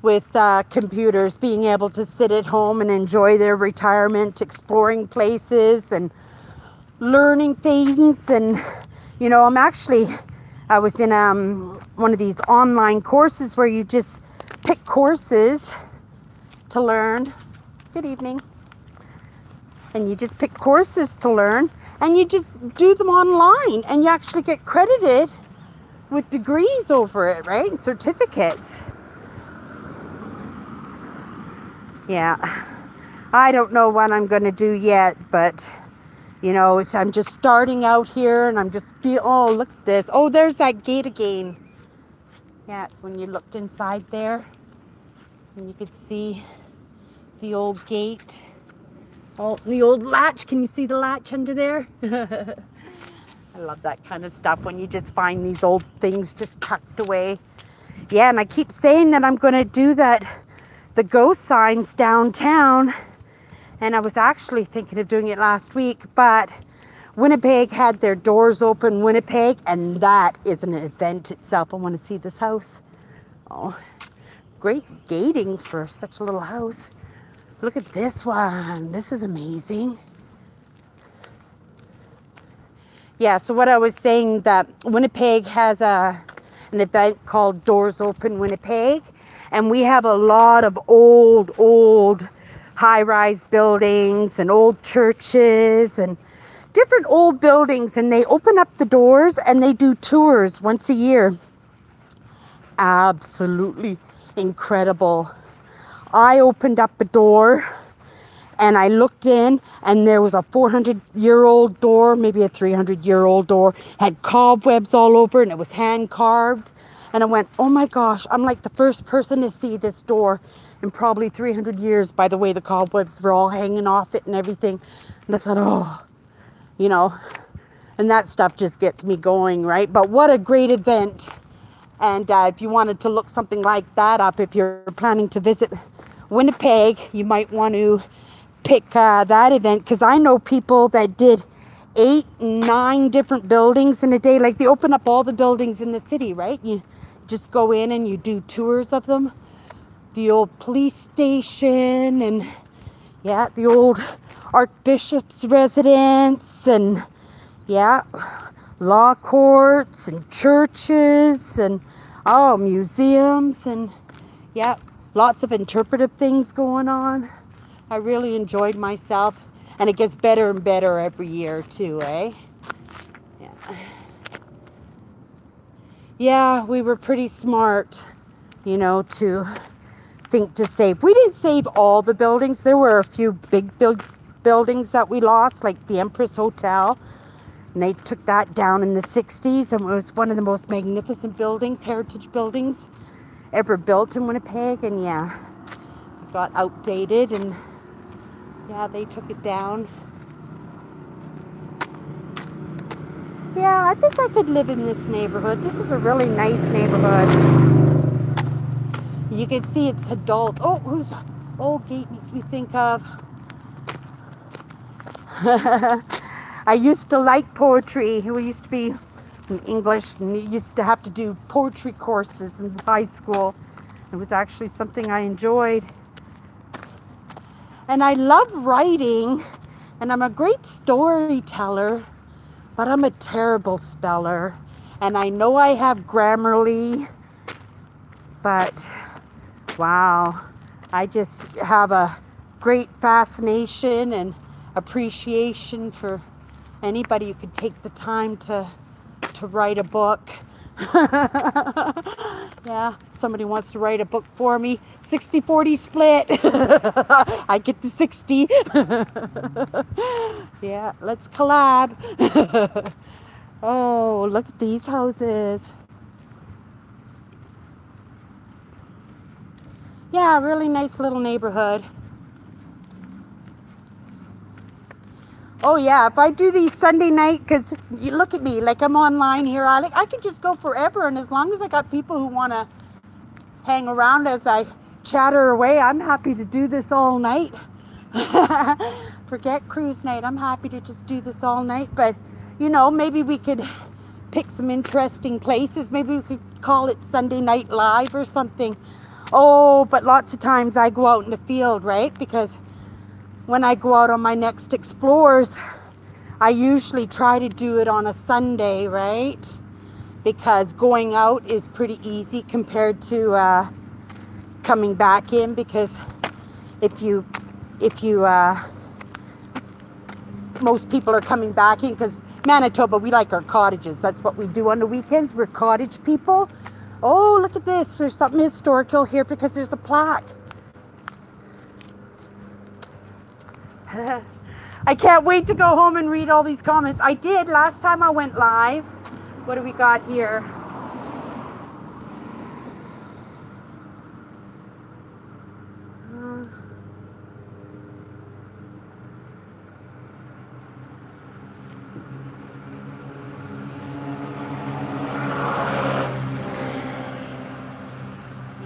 Speaker 1: with computers, being able to sit at home and enjoy their retirement, exploring places and learning things. And, I was in one of these online courses where you just pick courses to learn. Good evening. And you just pick courses to learn, and you just do them online, and you actually get credited with degrees over it, right? And certificates. Yeah. I don't know what I'm going to do yet, but, I'm just starting out here, and I'm just oh, look at this. Oh, there's that gate again. Yeah, it's when you looked inside there, and you could see the old gate. Oh, the old latch. Can you see the latch under there? I love that kind of stuff when you just find these old things just tucked away. Yeah, and I keep saying that I'm going to do the ghost signs downtown. And I was actually thinking of doing it last week, but Winnipeg had their doors open, Winnipeg, and that is an event itself. I want to see this house. Oh, great gating for such a little house. Look at this one. This is amazing. Yeah, so what I was saying, that Winnipeg has an event called Doors Open Winnipeg. And we have a lot of old high-rise buildings and old churches and different old buildings. And they open up the doors and they do tours once a year. Absolutely incredible. I opened up the door and I looked in, and there was a 400-year-old door, maybe a 300-year-old door, had cobwebs all over, and it was hand carved. And I went, oh my gosh, I'm like the first person to see this door in probably 300 years by the way the cobwebs were all hanging off it and everything. And I thought, and that stuff just gets me going, right? But what a great event. And if you wanted to look something like that up, if you're planning to visit Winnipeg, you might want to pick that event, because I know people that did 8, 9 different buildings in a day. Like, they open up all the buildings in the city, right? You just go in and you do tours of them. The old police station, and yeah, the old Archbishop's residence, and yeah, law courts and churches, and museums, and yeah, lots of interpretive things going on. I really enjoyed myself, and it gets better and better every year too, eh? Yeah, we were pretty smart, to think to save. We didn't save all the buildings. There were a few big buildings that we lost, like the Empress Hotel, and they took that down in the 60s, and it was one of the most magnificent buildings, heritage buildings, ever built in Winnipeg. And yeah, it got outdated, and yeah, they took it down. Yeah, I think I could live in this neighborhood. This is a really nice neighborhood. You can see it's adult. Oh, who's old gate makes me think of. I used to like poetry. We used to be in English, and you used to have to do poetry courses in high school. It was actually something I enjoyed. And I love writing, and I'm a great storyteller, but I'm a terrible speller. And I know I have Grammarly, but wow, I just have a great fascination and appreciation for anybody who could take the time to write a book. Yeah, somebody wants to write a book for me. 60-40 split. I get the 60. Yeah, let's collab. Oh, look at these houses. Yeah, really nice little neighborhood. Oh yeah, if I do these Sunday night, because you look at me, like I'm online here, I could just go forever, and as long as I got people who want to hang around as I chatter away, I'm happy to do this all night. Forget cruise night, I'm happy to just do this all night, but you know, maybe we could pick some interesting places. Maybe we could call it Sunday Night Live or something. Oh, but lots of times I go out in the field, right? Because when I go out on my next explores, I usually try to do it on a Sunday, right? Because going out is pretty easy compared to coming back in. Because if you most people are coming back in, because Manitoba, we like our cottages. That's what we do on the weekends. We're cottage people. Oh, look at this. There's something historical here because there's a plaque. I can't wait to go home and read all these comments. I did last time I went live. What do we got here?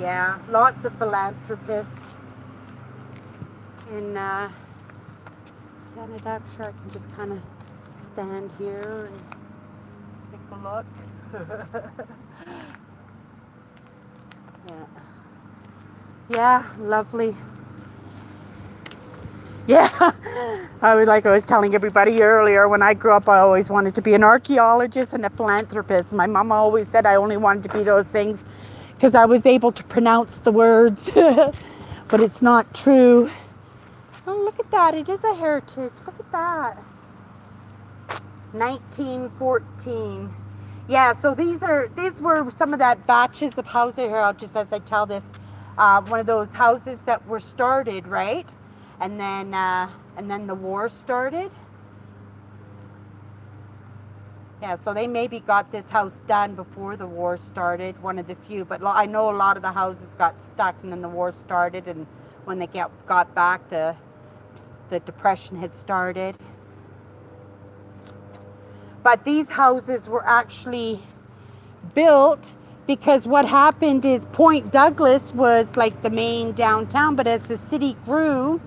Speaker 1: Yeah, lots of philanthropists in Canada. I'm sure I can just kind of stand here and take a look. Yeah, lovely. Yeah, I was telling everybody earlier, when I grew up, I always wanted to be an archaeologist and a philanthropist. My mama always said I only wanted to be those things because I was able to pronounce the words, but it's not true. Oh, look at that. It is a heritage. Look at that. 1914. Yeah, so these were some of that batches of houses here. I'll just, as I tell this, one of those houses that were started, right? And then the war started. Yeah, so they maybe got this house done before the war started, one of the few. But I know a lot of the houses got stuck, and then the war started, and when they got back, the Depression had started. But these houses were actually built because what happened is Point Douglas was like the main downtown, but as the city grew,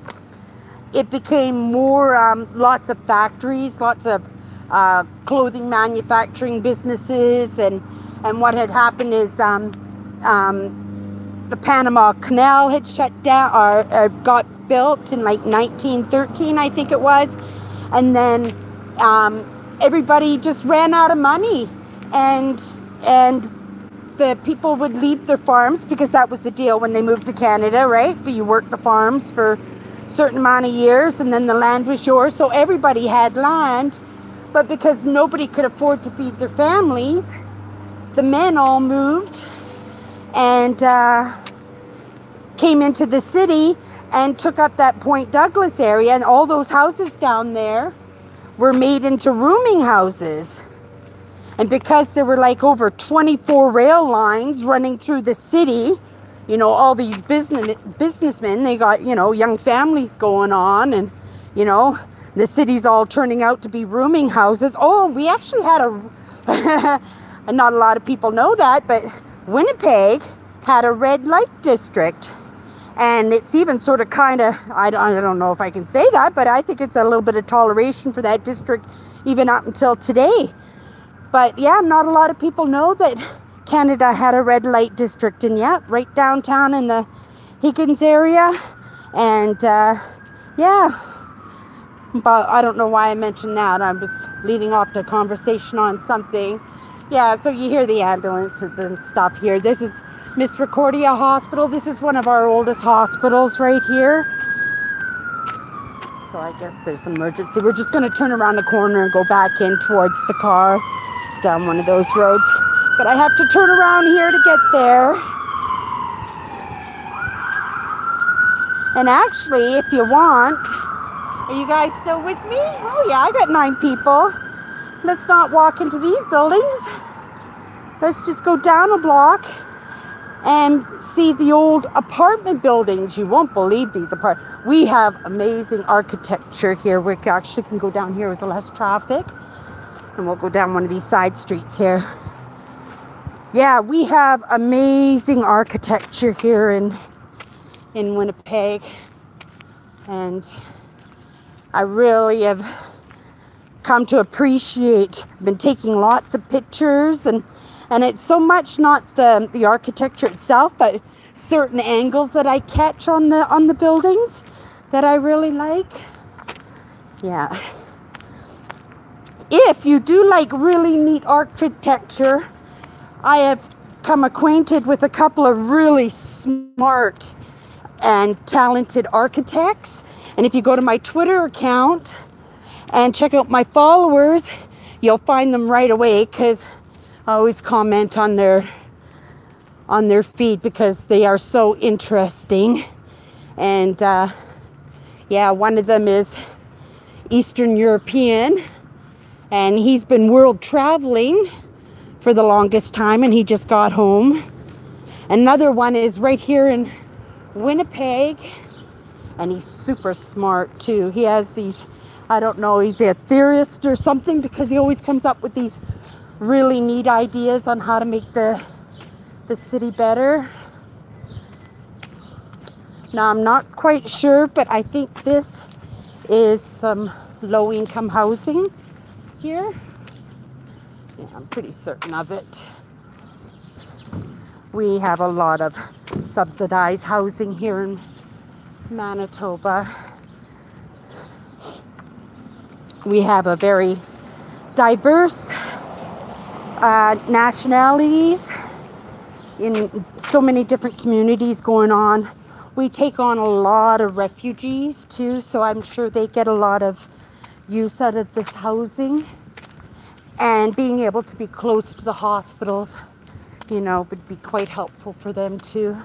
Speaker 1: it became more, lots of factories, lots of clothing manufacturing businesses, and what had happened is the Panama Canal had shut down, or got built in like 1913, I think it was, and then everybody just ran out of money, and the people would leave their farms, because that was the deal when they moved to Canada, right? But you worked the farms for a certain amount of years, and then the land was yours, so everybody had land. But because nobody could afford to feed their families, the men all moved and came into the city and took up that Point Douglas area, and all those houses down there were made into rooming houses. And because there were like over 24 rail lines running through the city, you know, all these businessmen, they got, you know, young families going on, and, you know, the city's all turning out to be rooming houses. Oh, we actually had and not a lot of people know that, but Winnipeg had a red light district. And it's even sort of kind of, I don't know if I can say that, but I think it's a little bit of toleration for that district even up until today. But yeah, not a lot of people know that Canada had a red light district, and yeah, right downtown in the Higgins area. And yeah, but I don't know why I mentioned that. I'm just leading off the conversation on something. Yeah, so you hear the ambulances and stuff here. This is Misericordia Hospital. This is one of our oldest hospitals right here. So I guess there's an emergency. We're just going to turn around the corner and go back in towards the car down one of those roads. But I have to turn around here to get there. And actually, if you want, are you guys still with me? Oh yeah, I got 9 people. Let's not walk into these buildings. Let's just go down a block and see the old apartment buildings. You won't believe these we have amazing architecture here. We actually can go down here with less traffic, and we'll go down one of these side streets here. Yeah, we have amazing architecture here in Winnipeg, and I really have come to appreciate. Been taking lots of pictures, and it's so much not the architecture itself, but certain angles that I catch on the buildings that I really like. Yeah. If you do like really neat architecture, I have come acquainted with a couple of really smart and talented architects. And if you go to my Twitter account and check out my followers, you'll find them right away, because I always comment on their feed because they are so interesting. And yeah, one of them is Eastern European, and he's been world traveling for the longest time, and he just got home. Another one is right here in Winnipeg, and he's super smart too. He has these, I don't know, he's a theorist or something, because he always comes up with these really neat ideas on how to make the city better. Now, I'm not quite sure, but I think this is some low-income housing here. Yeah, I'm pretty certain of it. We have a lot of subsidized housing here in Manitoba. We have a very diverse nationalities in so many different communities going on. We take on a lot of refugees too, so I'm sure they get a lot of use out of this housing. And being able to be close to the hospitals, you know, would be quite helpful for them too.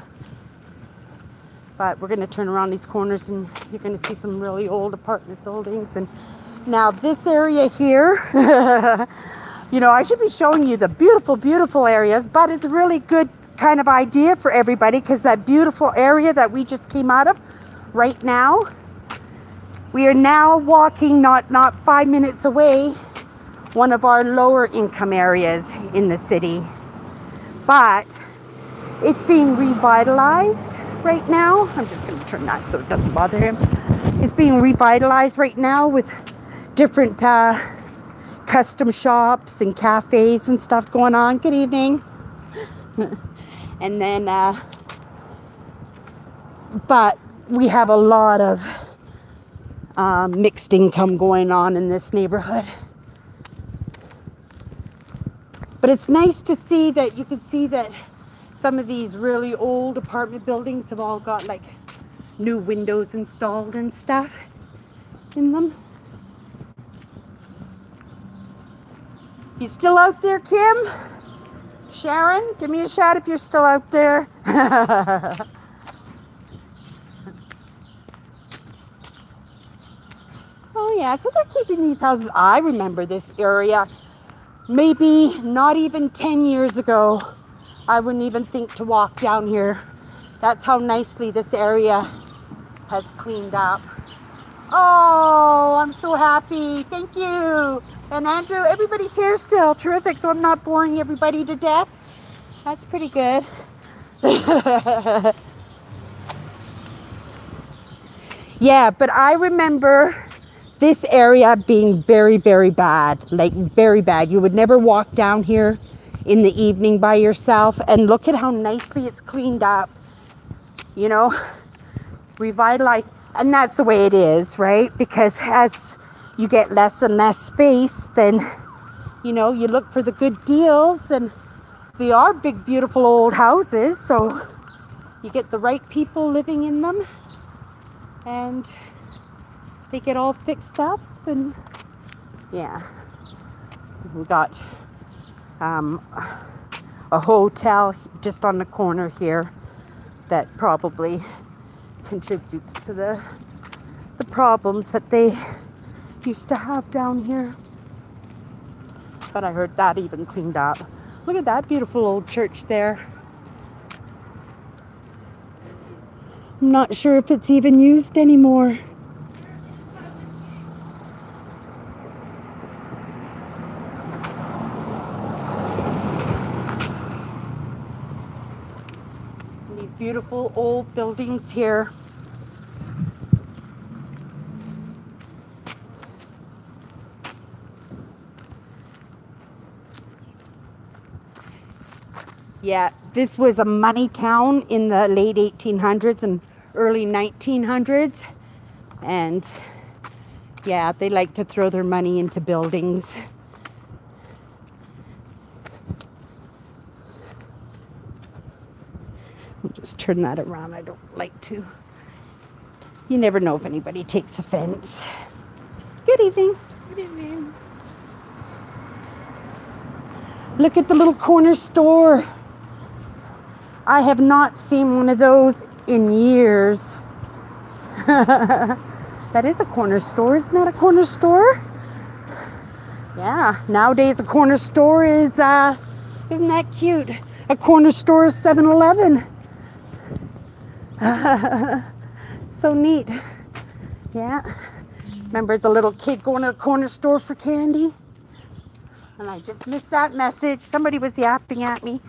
Speaker 1: But we're going to turn around these corners, and you're going to see some really old apartment buildings. And now this area here, you know, I should be showing you the beautiful, beautiful areas, but it's a really good kind of idea for everybody, because that beautiful area that we just came out of right now, we are now walking not 5 minutes away, one of our lower income areas in the city. But it's being revitalized right now. I'm just going to turn that so it doesn't bother him. It's being revitalized right now with different custom shops and cafes and stuff going on. Good evening. And then, but we have a lot of mixed income going on in this neighborhood. But it's nice to see that you can see that some of these really old apartment buildings have all got like new windows installed and stuff in them. You still out there, Kim? Sharon, give me a shout if you're still out there. Oh yeah, so they're keeping these houses. I remember this area. Maybe not even 10 years ago, I wouldn't even think to walk down here. That's how nicely this area has cleaned up. Oh, I'm so happy. Thank you. And Andrew, everybody's here still. Terrific. So I'm not boring everybody to death. That's pretty good. Yeah, but I remember this area being very, very bad, like very bad. You would never walk down here in the evening by yourself, and look at how nicely it's cleaned up, you know, revitalized. And that's the way it is, right? Because as you get less and less space, then, you know, you look for the good deals, and they are big, beautiful old houses. So you get the right people living in them, and they get all fixed up. And yeah, we got a hotel just on the corner here that probably contributes to the problems that they used to have down here. But I heard that even cleaned up. Look at that beautiful old church there. I'm not sure if it's even used anymore. These beautiful old buildings here. Yeah, this was a money town in the late 1800s and early 1900s. And yeah, they like to throw their money into buildings. I'll just turn that around. I don't like to. You never know if anybody takes offense. Good evening.
Speaker 2: Good evening.
Speaker 1: Look at the little corner store. I have not seen one of those in years. That is a corner store. Isn't that a corner store? Yeah, nowadays a corner store is, isn't that cute? A corner store is 7-Eleven. So neat. Yeah. Remember as a little kid going to the corner store for candy? And I just missed that message. Somebody was yapping at me.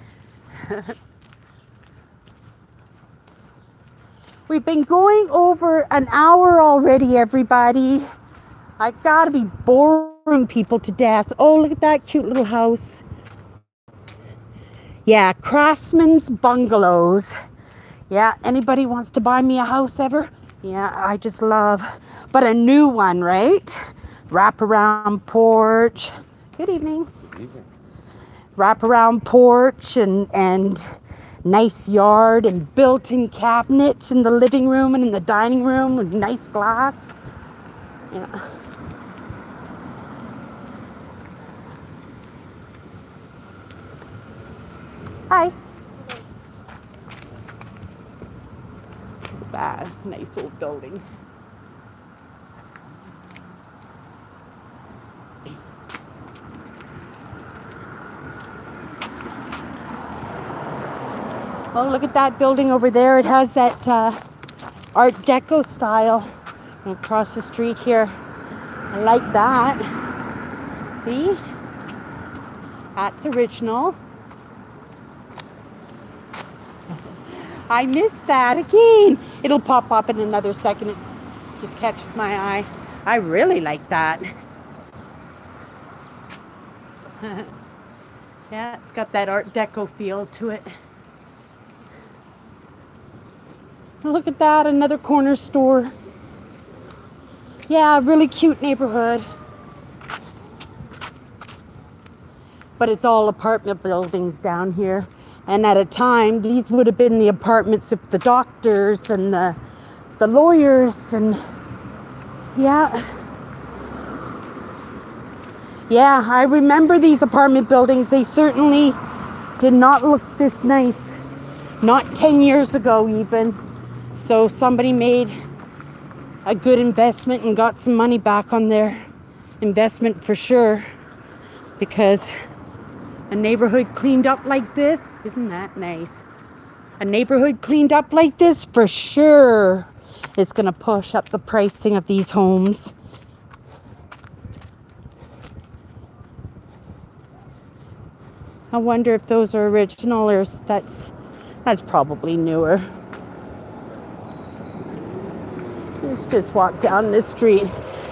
Speaker 1: We've been going over an hour already, everybody. I gotta be boring people to death. Oh, look at that cute little house. Yeah, Craftsman's Bungalows. Yeah, anybody wants to buy me a house ever? Yeah, I just love. But a new one, right? Wraparound porch. Good evening.
Speaker 2: Good evening.
Speaker 1: Wraparound porch and nice yard and built-in cabinets in the living room and in the dining room with nice glass. Yeah. Hi. Look at that nice old building. Oh, look at that building over there. It has that Art Deco style. And across the street here. I like that. See? That's original. I missed that again. It'll pop up in another second. It just catches my eye. I really like that. Yeah, it's got that Art Deco feel to it. Look at that, another corner store. Yeah, really cute neighborhood. But it's all apartment buildings down here. And at a time, these would have been the apartments of the doctors and the lawyers and yeah. Yeah, I remember these apartment buildings. They certainly did not look this nice. Not 10 years ago even. So somebody made a good investment and got some money back on their investment for sure. Because a neighborhood cleaned up like this, isn't that nice? A neighborhood cleaned up like this for sure is going to push up the pricing of these homes. I wonder if those are original or that's probably newer. Let's just walk down this street.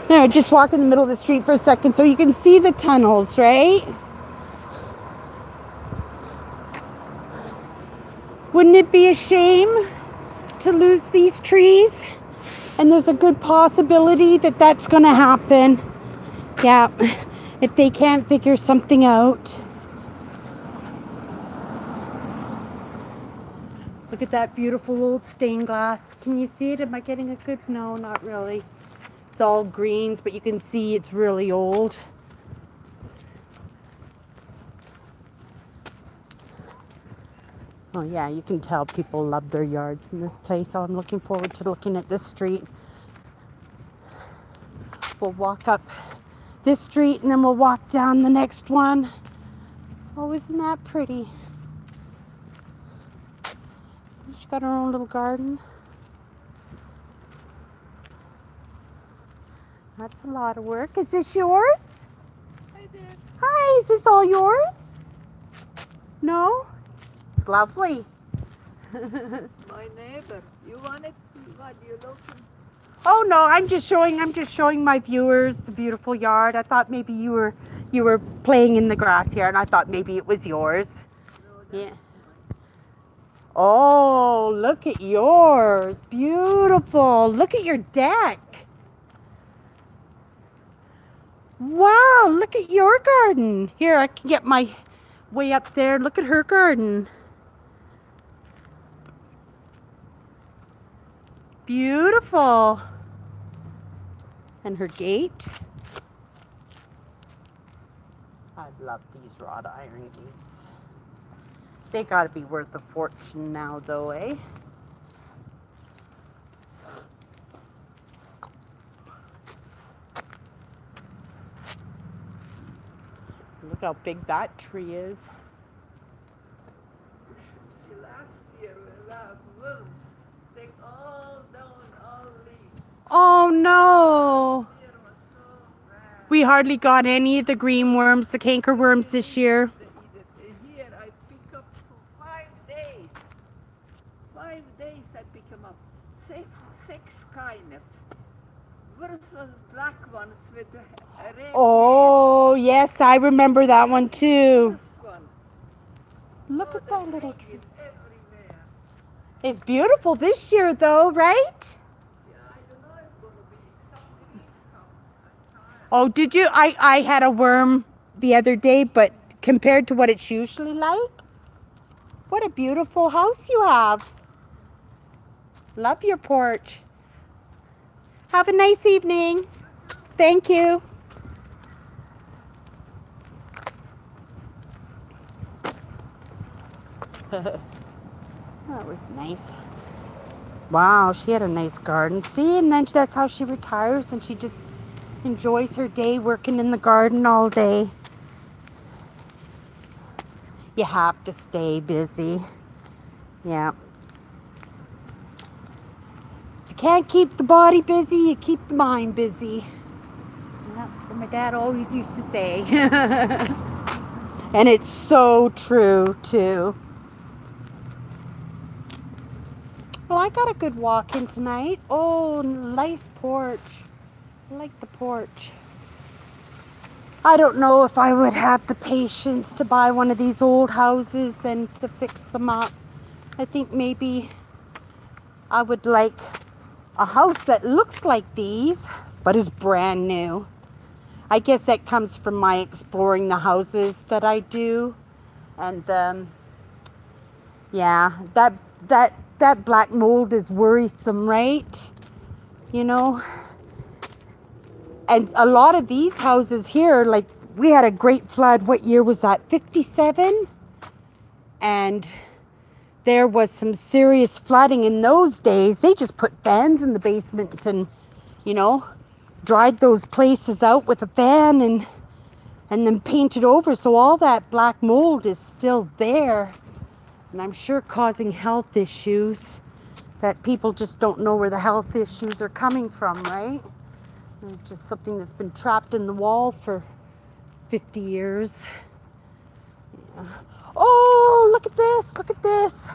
Speaker 1: No, just walk in the middle of the street for a second so you can see the tunnels, right? Wouldn't it be a shame to lose these trees? And there's a good possibility that that's going to happen. Yeah, if they can't figure something out. Look at that beautiful old stained glass. Can you see it? Am I getting a good? No, not really. It's all greens, but you can see it's really old. Oh yeah, you can tell people love their yards in this place. So I'm looking forward to looking at this street. We'll walk up this street and then we'll walk down the next one. Oh, isn't that pretty? She's got her own little garden. That's a lot of work. Is this yours?
Speaker 2: Hi there.
Speaker 1: Hi, is this all yours? No? It's lovely.
Speaker 2: My neighbor. You want it? What you looking?
Speaker 1: Oh no, I'm just showing my viewers the beautiful yard. I thought maybe you were playing in the grass here, and I thought maybe it was yours.
Speaker 2: No,
Speaker 1: Yeah.
Speaker 2: that's mine.
Speaker 1: Oh, look at yours. Beautiful. Look at your deck. Wow, look at your garden. Here, I can get my way up there. Look at her garden. Beautiful. And her gate. I love these wrought iron gates. They gotta be worth a fortune now though, eh? Look how big that tree is.
Speaker 2: See, last year we had wolves. Take all down all leaves.
Speaker 1: Oh no!
Speaker 2: This year was so bad.
Speaker 1: We hardly got any of the green worms, the canker worms this year.
Speaker 2: They eat it. Here I pick up for 5 days. 5 days I pick them up. Six kind of. First was black ones with a red
Speaker 1: Oh, yes, I remember that one too.
Speaker 2: This one.
Speaker 1: Look
Speaker 2: Oh,
Speaker 1: at
Speaker 2: the
Speaker 1: that little
Speaker 2: pig
Speaker 1: tree.
Speaker 2: is everywhere.
Speaker 1: It's beautiful this year though, right?
Speaker 2: Yeah, I don't know if it's going to be something. I saw it.
Speaker 1: Oh, did you? I had a worm the other day, but compared to what it's usually like, what a beautiful house you have. Love your porch. Have a nice evening. Thank you. That was nice. Wow, she had a nice garden. See, and then that's how she retires, and she just enjoys her day working in the garden all day. You have to stay busy. Yeah. If you can't keep the body busy, you keep the mind busy. And that's what my dad always used to say. And it's so true, too. Well, I got a good walk in tonight. Oh, nice porch. I like the porch. I don't know if I would have the patience to buy one of these old houses and to fix them up. I think maybe I would like a house that looks like these, but is brand new. I guess that comes from my exploring the houses that I do. And yeah, that black mold is worrisome, right? You know? And a lot of these houses here, like we had a great flood. What year was that? 57? And there was some serious flooding in those days. They just put fans in the basement and, you know, dried those places out with a fan and then painted over. So all that black mold is still there. And I'm sure causing health issues that people just don't know where the health issues are coming from, right? It's just something that's been trapped in the wall for 50 years. Yeah. Oh, look at this. Look at this.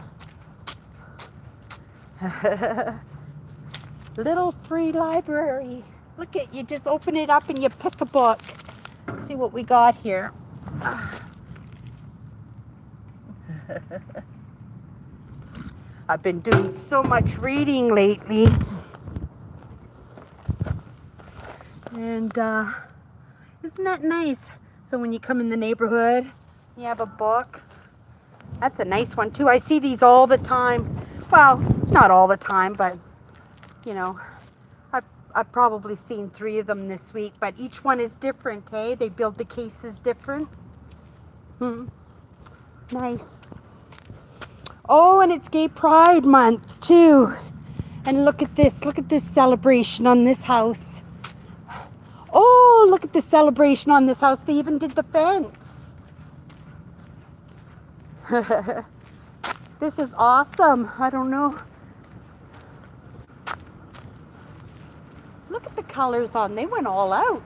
Speaker 1: Little free library. Look at you, just open it up and you pick a book. Let's see what we got here. I've been doing so much reading lately. And isn't that nice? So when you come in the neighborhood, you have a book. That's a nice one too. I see these all the time. Well, not all the time, but you know, I've probably seen 3 of them this week, but each one is different, hey? They build the cases different. Nice. Oh, and it's Gay Pride Month too. And look at this celebration on this house. Oh, look at the celebration on this house. They even did the fence. This is awesome. I don't know. Look at the colors on. They went all out.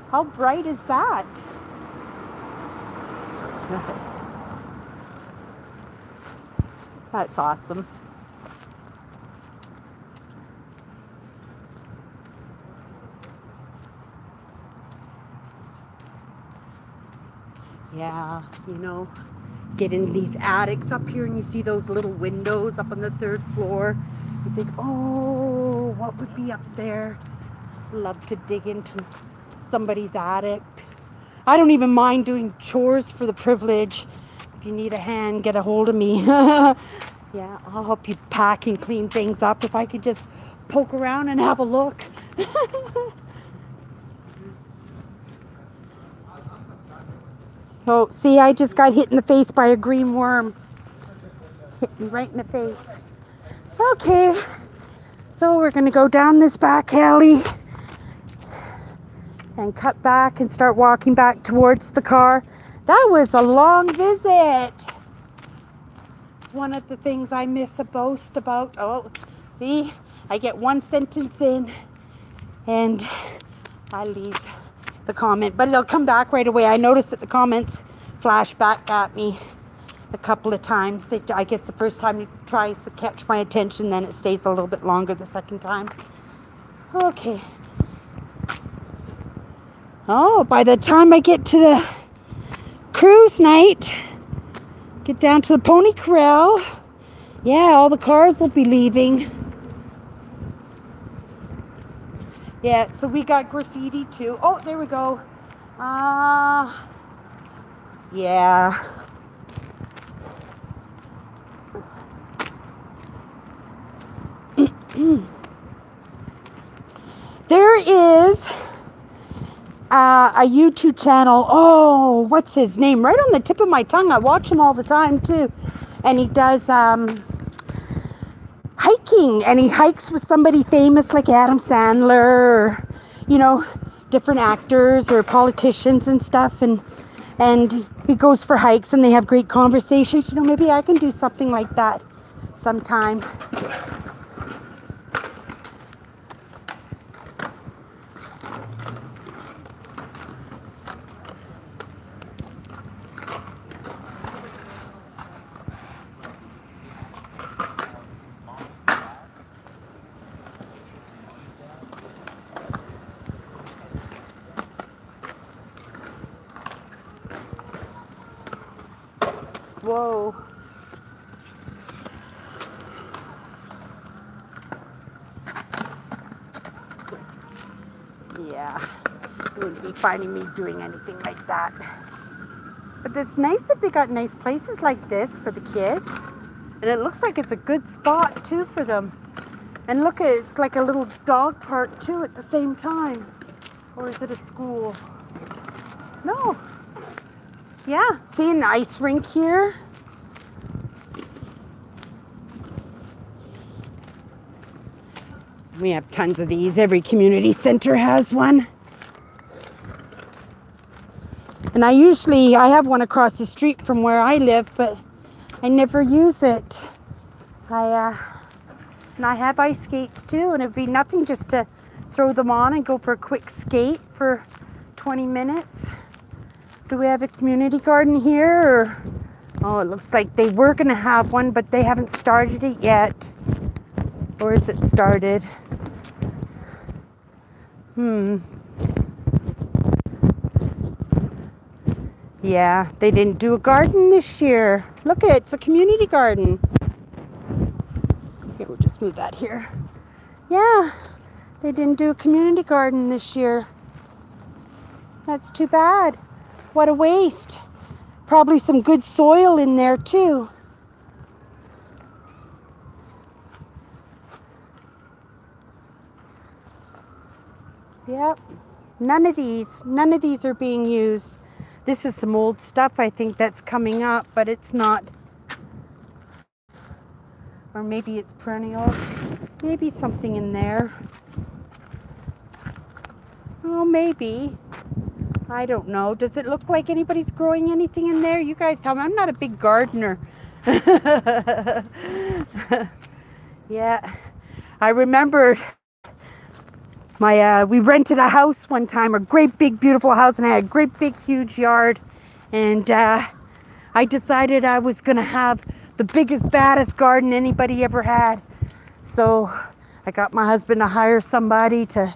Speaker 1: How bright is that? That's awesome. Yeah, you know, get into these attics up here and you see those little windows up on the 3rd floor. You think, oh, what would be up there? Just love to dig into somebody's attic. I don't even mind doing chores for the privilege. If you need a hand, get a hold of me. Yeah, I'll help you pack and clean things up if I could just poke around and have a look. Oh, see, I just got hit in the face by a green worm. Hit me right in the face. Okay, so we're going to go down this back alley and cut back and start walking back towards the car. That was a long visit. It's one of the things I miss a boast about. Oh, see, I get one sentence in and I leave the comment, but it'll come back right away. I noticed that the comments flash back at me a couple of times. I guess the first time it tries to catch my attention, then it stays a little bit longer the second time. Okay. Oh, by the time I get to the cruise night, get down to the pony corral, yeah, all the cars will be leaving. Yeah, so we got graffiti too. Oh, there we go. Yeah. There is a YouTube channel. Oh, what's his name? Right on the tip of my tongue. I watch him all the time too. And he does hiking, and he hikes with somebody famous like Adam Sandler, or, you know, different actors or politicians and stuff, and he goes for hikes and they have great conversations. You know, maybe I can do something like that sometime. Whoa. Yeah, you wouldn't be finding me doing anything like that. But it's nice that they got nice places like this for the kids. And it looks like it's a good spot too for them. And look, it's like a little dog park too at the same time. Or is it a school? No. Yeah, see an ice rink here. We have tons of these. Every community center has one. And I have one across the street from where I live, but I never use it. And I have ice skates too, and it'd be nothing just to throw them on and go for a quick skate for 20 minutes. Do we have a community garden here? Or, oh, it looks like they were going to have one, but they haven't started it yet. Or is it started? Yeah, they didn't do a garden this year. Look, it's a community garden. Here, we'll just move that here. Yeah, they didn't do a community garden this year. That's too bad. What a waste. Probably some good soil in there too. Yep. None of these are being used. This is some old stuff, I think, that's coming up, but it's not. Or maybe it's perennial. Maybe something in there. Oh, maybe. I don't know. Does it look like anybody's growing anything in there? You guys tell me. I'm not a big gardener. Yeah. I remember we rented a house one time, a great big beautiful house, and I had a great big huge yard, and I decided I was gonna have the biggest baddest garden anybody ever had. So I got my husband to hire somebody to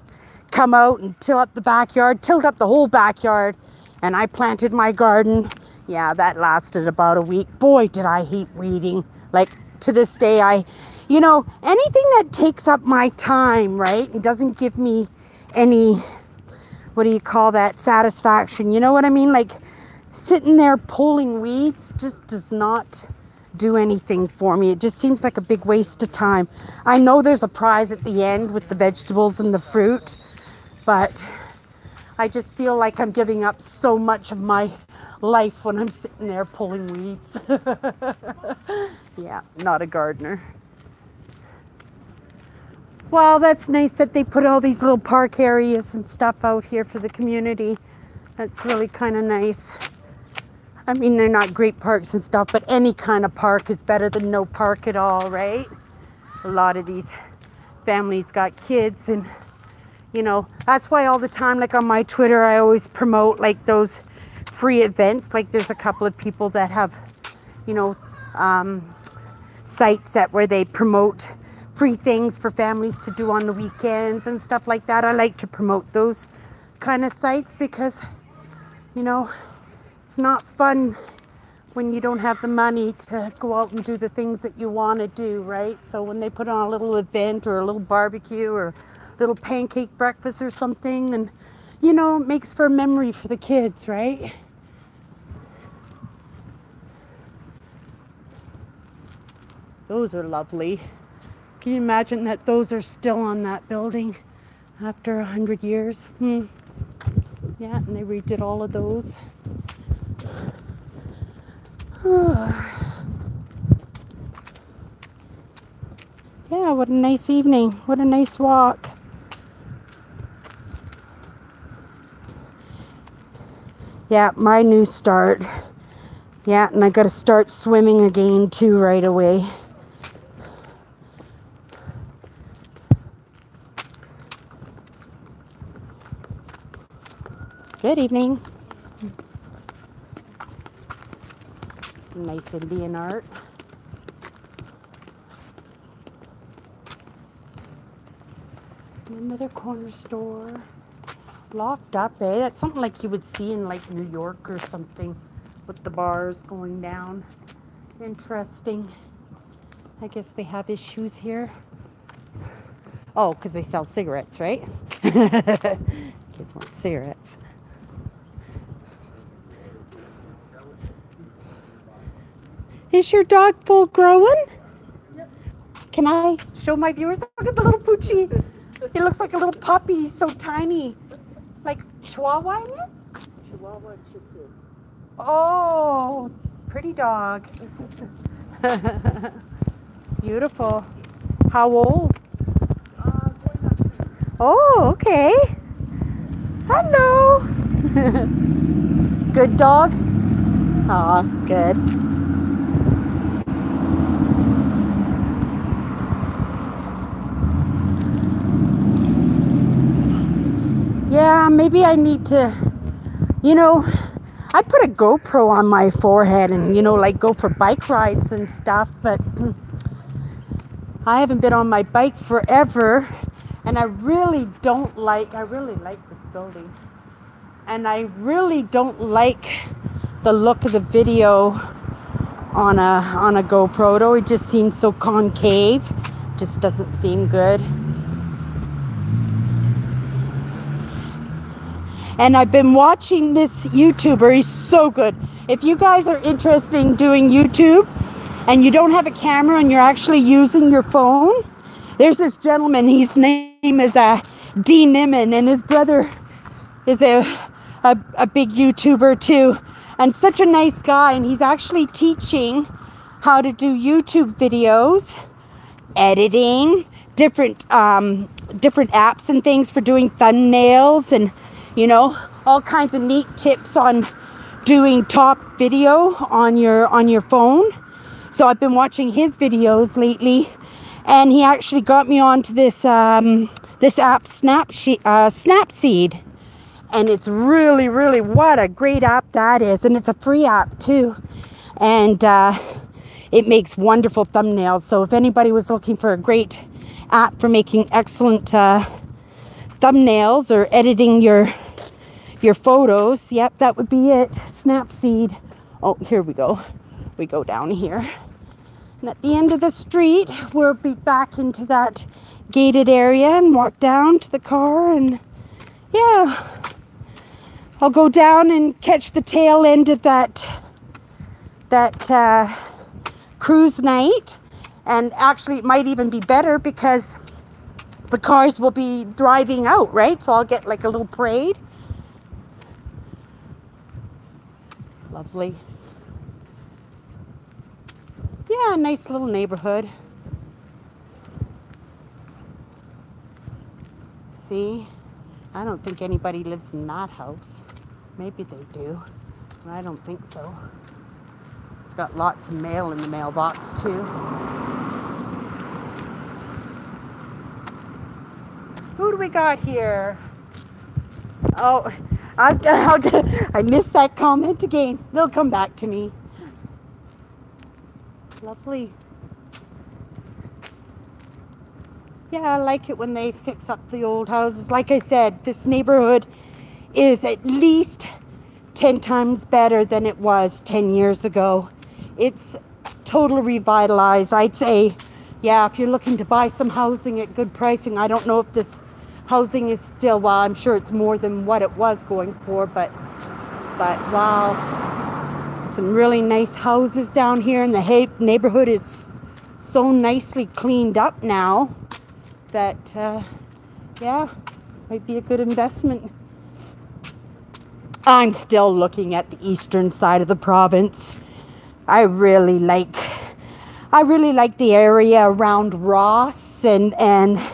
Speaker 1: come out and till up the backyard, tilled up the whole backyard, and I planted my garden. Yeah, that lasted about a week. Boy, did I hate weeding. Like, to this day, anything that takes up my time, right, and doesn't give me any, what do you call that, satisfaction, you know what I mean? Like, sitting there pulling weeds just does not do anything for me. It just seems like a big waste of time. I know there's a prize at the end with the vegetables and the fruit, but I just feel like I'm giving up so much of my life when I'm sitting there pulling weeds. Yeah, not a gardener. Well, that's nice that they put all these little park areas and stuff out here for the community. That's really kind of nice. I mean, they're not great parks and stuff, but any kind of park is better than no park at all, right? A lot of these families got kids, and that's why all the time, like on my Twitter, I always promote like those free events. Like, there's a couple of people that have, sites where they promote free things for families to do on the weekends and stuff like that. I like to promote those kind of sites because, it's not fun when you don't have the money to go out and do the things that you want to do, right? So when they put on a little event or a little barbecue or little pancake breakfast or something, and it makes for a memory for the kids, right? Those are lovely. Can you imagine that those are still on that building after 100 years? Yeah, and they redid all of those. Yeah, what a nice evening. What a nice walk. Yeah, my new start. Yeah, and I got to start swimming again too right away. Good evening. Some nice Indian art. Another corner store. Locked up, eh? That's something like you would see in like New York or something, with the bars going down. Interesting. I guess they have issues here. Oh, because they sell cigarettes, right? Kids want cigarettes. Is your dog full grown? Yep. Can I show my viewers? Look at the little poochie. He looks like a little puppy. He's so tiny. Like Chihuahua, isn't it? Chihuahua and Shih Tzu. Oh, pretty dog. Beautiful. How old? Going up soon. Oh, okay. Hello. Good dog? Aw, good. Yeah, maybe I need to, I put a GoPro on my forehead and, like go for bike rides and stuff, but I haven't been on my bike forever, and I really like this building, and I really don't like the look of the video on a GoPro. It always just seems so concave, just doesn't seem good. And I've been watching this YouTuber. He's so good. If you guys are interested in doing YouTube and you don't have a camera and you're actually using your phone, there's this gentleman. His name is D. Niman, and his brother is a big YouTuber too, and such a nice guy. And he's actually teaching how to do YouTube videos, editing, different apps and things for doing thumbnails, and all kinds of neat tips on doing top video on your phone. So I've been watching his videos lately, and he actually got me onto this this app Snapseed. And it's really, really, what a great app that is. And it's a free app too. And it makes wonderful thumbnails. So if anybody was looking for a great app for making excellent thumbnails or editing your photos, yep, that would be it. Snapseed. Oh, here we go. We go down here. And at the end of the street, we'll be back into that gated area and walk down to the car. And yeah, I'll go down and catch the tail end of that cruise night. And actually, it might even be better because the cars will be driving out, right? So I'll get like a little parade. Lovely. Yeah, nice little neighborhood. See, I don't think anybody lives in that house. Maybe they do, but I don't think so. It's got lots of mail in the mailbox too. Who do we got here? Oh, I missed that comment again. They'll come back to me. Lovely. Yeah, I like it when they fix up the old houses. Like I said, this neighborhood is at least 10 times better than it was 10 years ago. It's totally revitalized. I'd say, yeah, if you're looking to buy some housing at good pricing, I don't know if this housing is still, well, I'm sure it's more than what it was going for, but wow. Some really nice houses down here, and the neighborhood is so nicely cleaned up now that, yeah, might be a good investment. I'm still looking at the eastern side of the province. I really like the area around Ross and the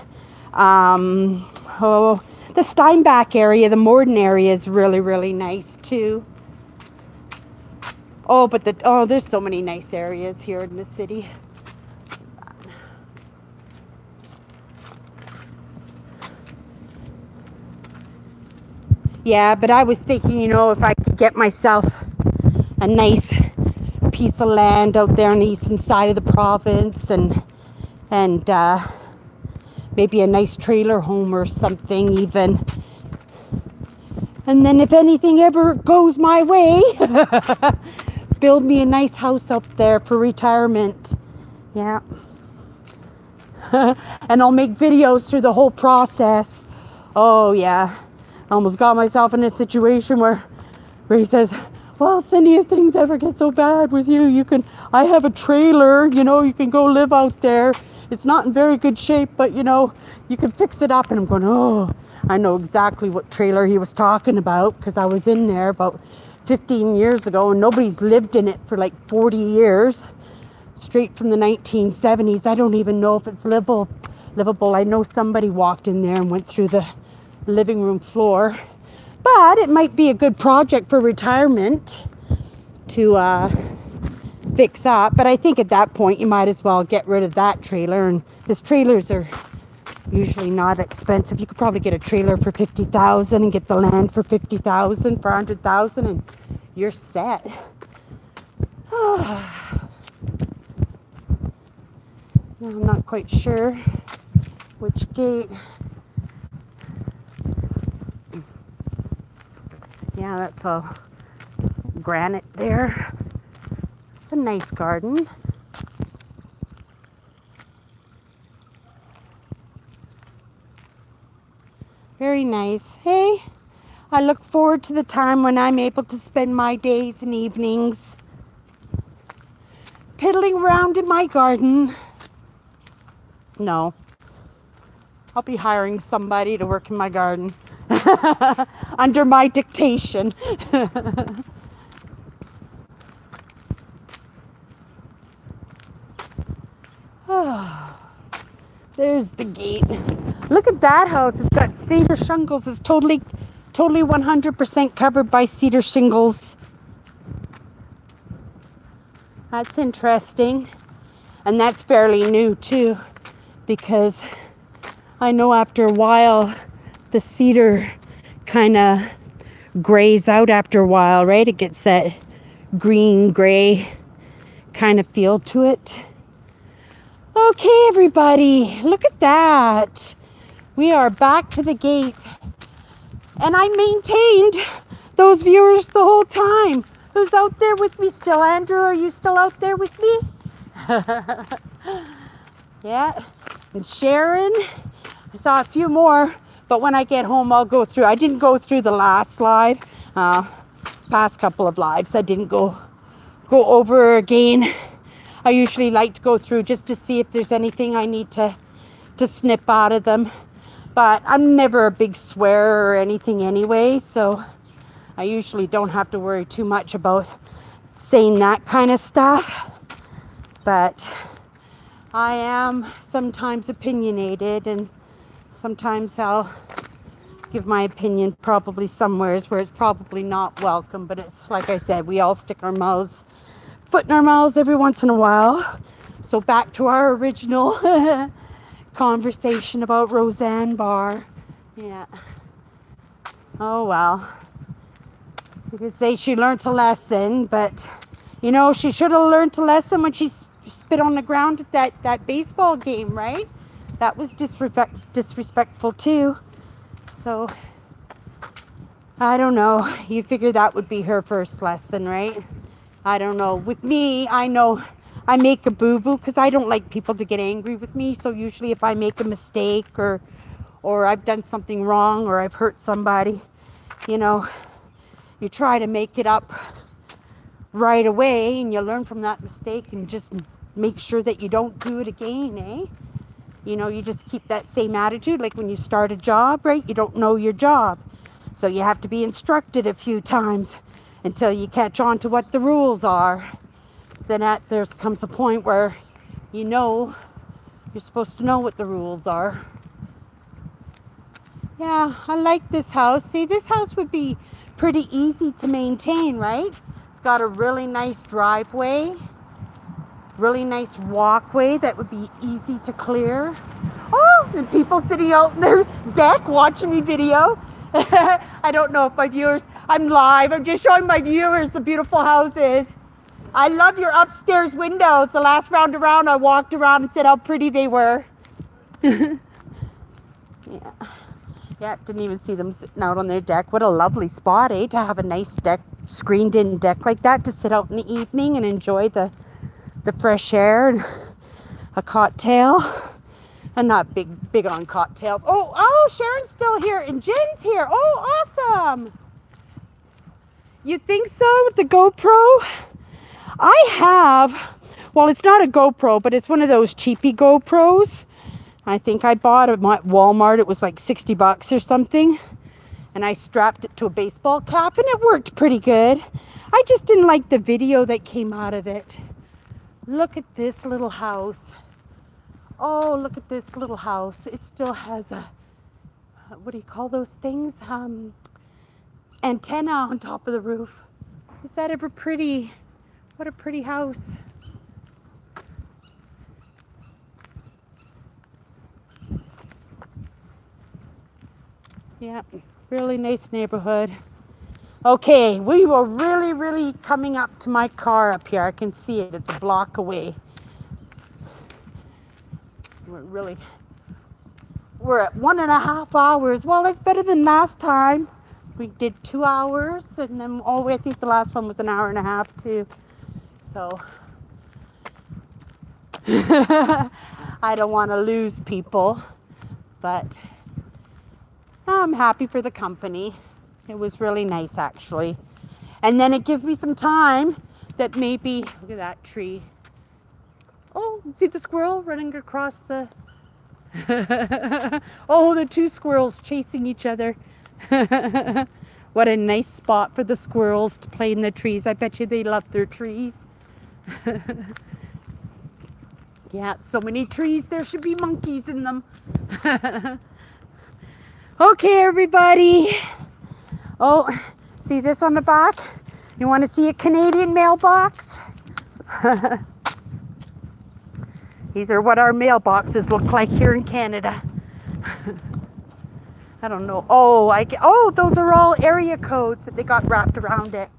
Speaker 1: Steinbach area, the Morden area is really, really nice too. Oh, but there's so many nice areas here in the city. Yeah, but I was thinking, you know, if I could get myself a nice piece of land out there on the eastern side of the province and maybe a nice trailer home or something even. And then if anything ever goes my way, build me a nice house up there for retirement. Yeah. And I'll make videos through the whole process. Oh, yeah. I almost got myself in a situation where he says, well, Cindy, if things ever get so bad with you, I have a trailer, you know, you can go live out there. It's not in very good shape, but, you know, you can fix it up. And I'm going, oh, I know exactly what trailer he was talking about because I was in there about 15 years ago and nobody's lived in it for like 40 years, straight from the 1970s. I don't even know if it's livable. I know somebody walked in there and went through the living room floor, but it might be a good project for retirement to fix up. But I think at that point you might as well get rid of that trailer, and because trailers are usually not expensive. You could probably get a trailer for $50,000 and get the land for $50,000, for $100,000, and you're set. Now I'm not quite sure which gate. Yeah, that's all granite there. It's a nice garden. Very nice. Hey, I look forward to the time when I'm able to spend my days and evenings piddling around in my garden. No, I'll be hiring somebody to work in my garden under my dictation. Oh, there's the gate. Look at that house. It's got cedar shingles. It's totally 100% covered by cedar shingles. That's interesting. And that's fairly new too, because I know after a while the cedar kind of grays out after a while, right? It gets that green gray kind of feel to it. Okay, everybody, look at that. We are back to the gate. And I maintained those viewers the whole time. Who's out there with me still? Andrew, are you still out there with me? Yeah. And Sharon, I saw a few more, but when I get home, I'll go through. I didn't go through the last live, past couple of lives. I didn't go over again. I usually like to go through just to see if there's anything I need to snip out of them. But I'm never a big swearer or anything anyway, so I usually don't have to worry too much about saying that kind of stuff. But I am sometimes opinionated, and sometimes I'll give my opinion probably somewheres where it's probably not welcome. But it's like I said, we all stick our foot in our mouths every once in a while. So back to our original conversation about Roseanne Barr. Yeah. Oh well. You could say she learned a lesson, but you know, she should have learned a lesson when she spit on the ground at that baseball game, right? That was disrespectful too. So I don't know. You figure that would be her first lesson, right? I don't know. With me, I know I make a boo-boo because I don't like people to get angry with me. So usually if I make a mistake or I've done something wrong or I've hurt somebody, you know, you try to make it up right away and you learn from that mistake and just make sure that you don't do it again, eh? You know, you just keep that same attitude. Like when you start a job, right? You don't know your job. So you have to be instructed a few times until you catch on to what the rules are. Then there comes a point where you know you're supposed to know what the rules are. Yeah, I like this house. See, this house would be pretty easy to maintain, right? It's got a really nice driveway, really nice walkway that would be easy to clear. Oh, and people sitting out in their deck watching me video. I don't know if my viewers, I'm live. I'm just showing my viewers the beautiful houses. I love your upstairs windows. The last round around, I walked around and said how pretty they were. Yeah. Yeah, didn't even see them sitting out on their deck. What a lovely spot, eh? To have a nice deck, screened in deck like that to sit out in the evening and enjoy the fresh air and a cocktail. I'm not big on cocktails. Oh, Sharon's still here and Jen's here. Oh, awesome. You think so with the GoPro? I have, well, it's not a GoPro, but it's one of those cheapy GoPros. I think I bought it at Walmart. It was like $60 or something. And I strapped it to a baseball cap and it worked pretty good. I just didn't like the video that came out of it. Look at this little house. Oh, look at this little house. It still has a, what do you call those things? Antenna on top of the roof. Is that ever pretty? What a pretty house. Yeah, really nice neighborhood. Okay, we were really coming up to my car up here. I can see it. It's a block away. We're at 1.5 hours. Well, that's better than last time. We did 2 hours, and then I think the last one was 1.5 hours too. So I don't want to lose people, but I'm happy for the company. It was really nice, actually. And then it gives me some time that maybe, look at that tree. Oh, see the squirrel running across the... Oh, the two squirrels chasing each other. What a nice spot for the squirrels to play in the trees. I bet you they love their trees. Yeah, so many trees. There should be monkeys in them. Okay, everybody. Oh, see this on the back? You want to see a Canadian mailbox? These are what our mailboxes look like here in Canada. I don't know. Oh, those are all area codes that they got wrapped around it.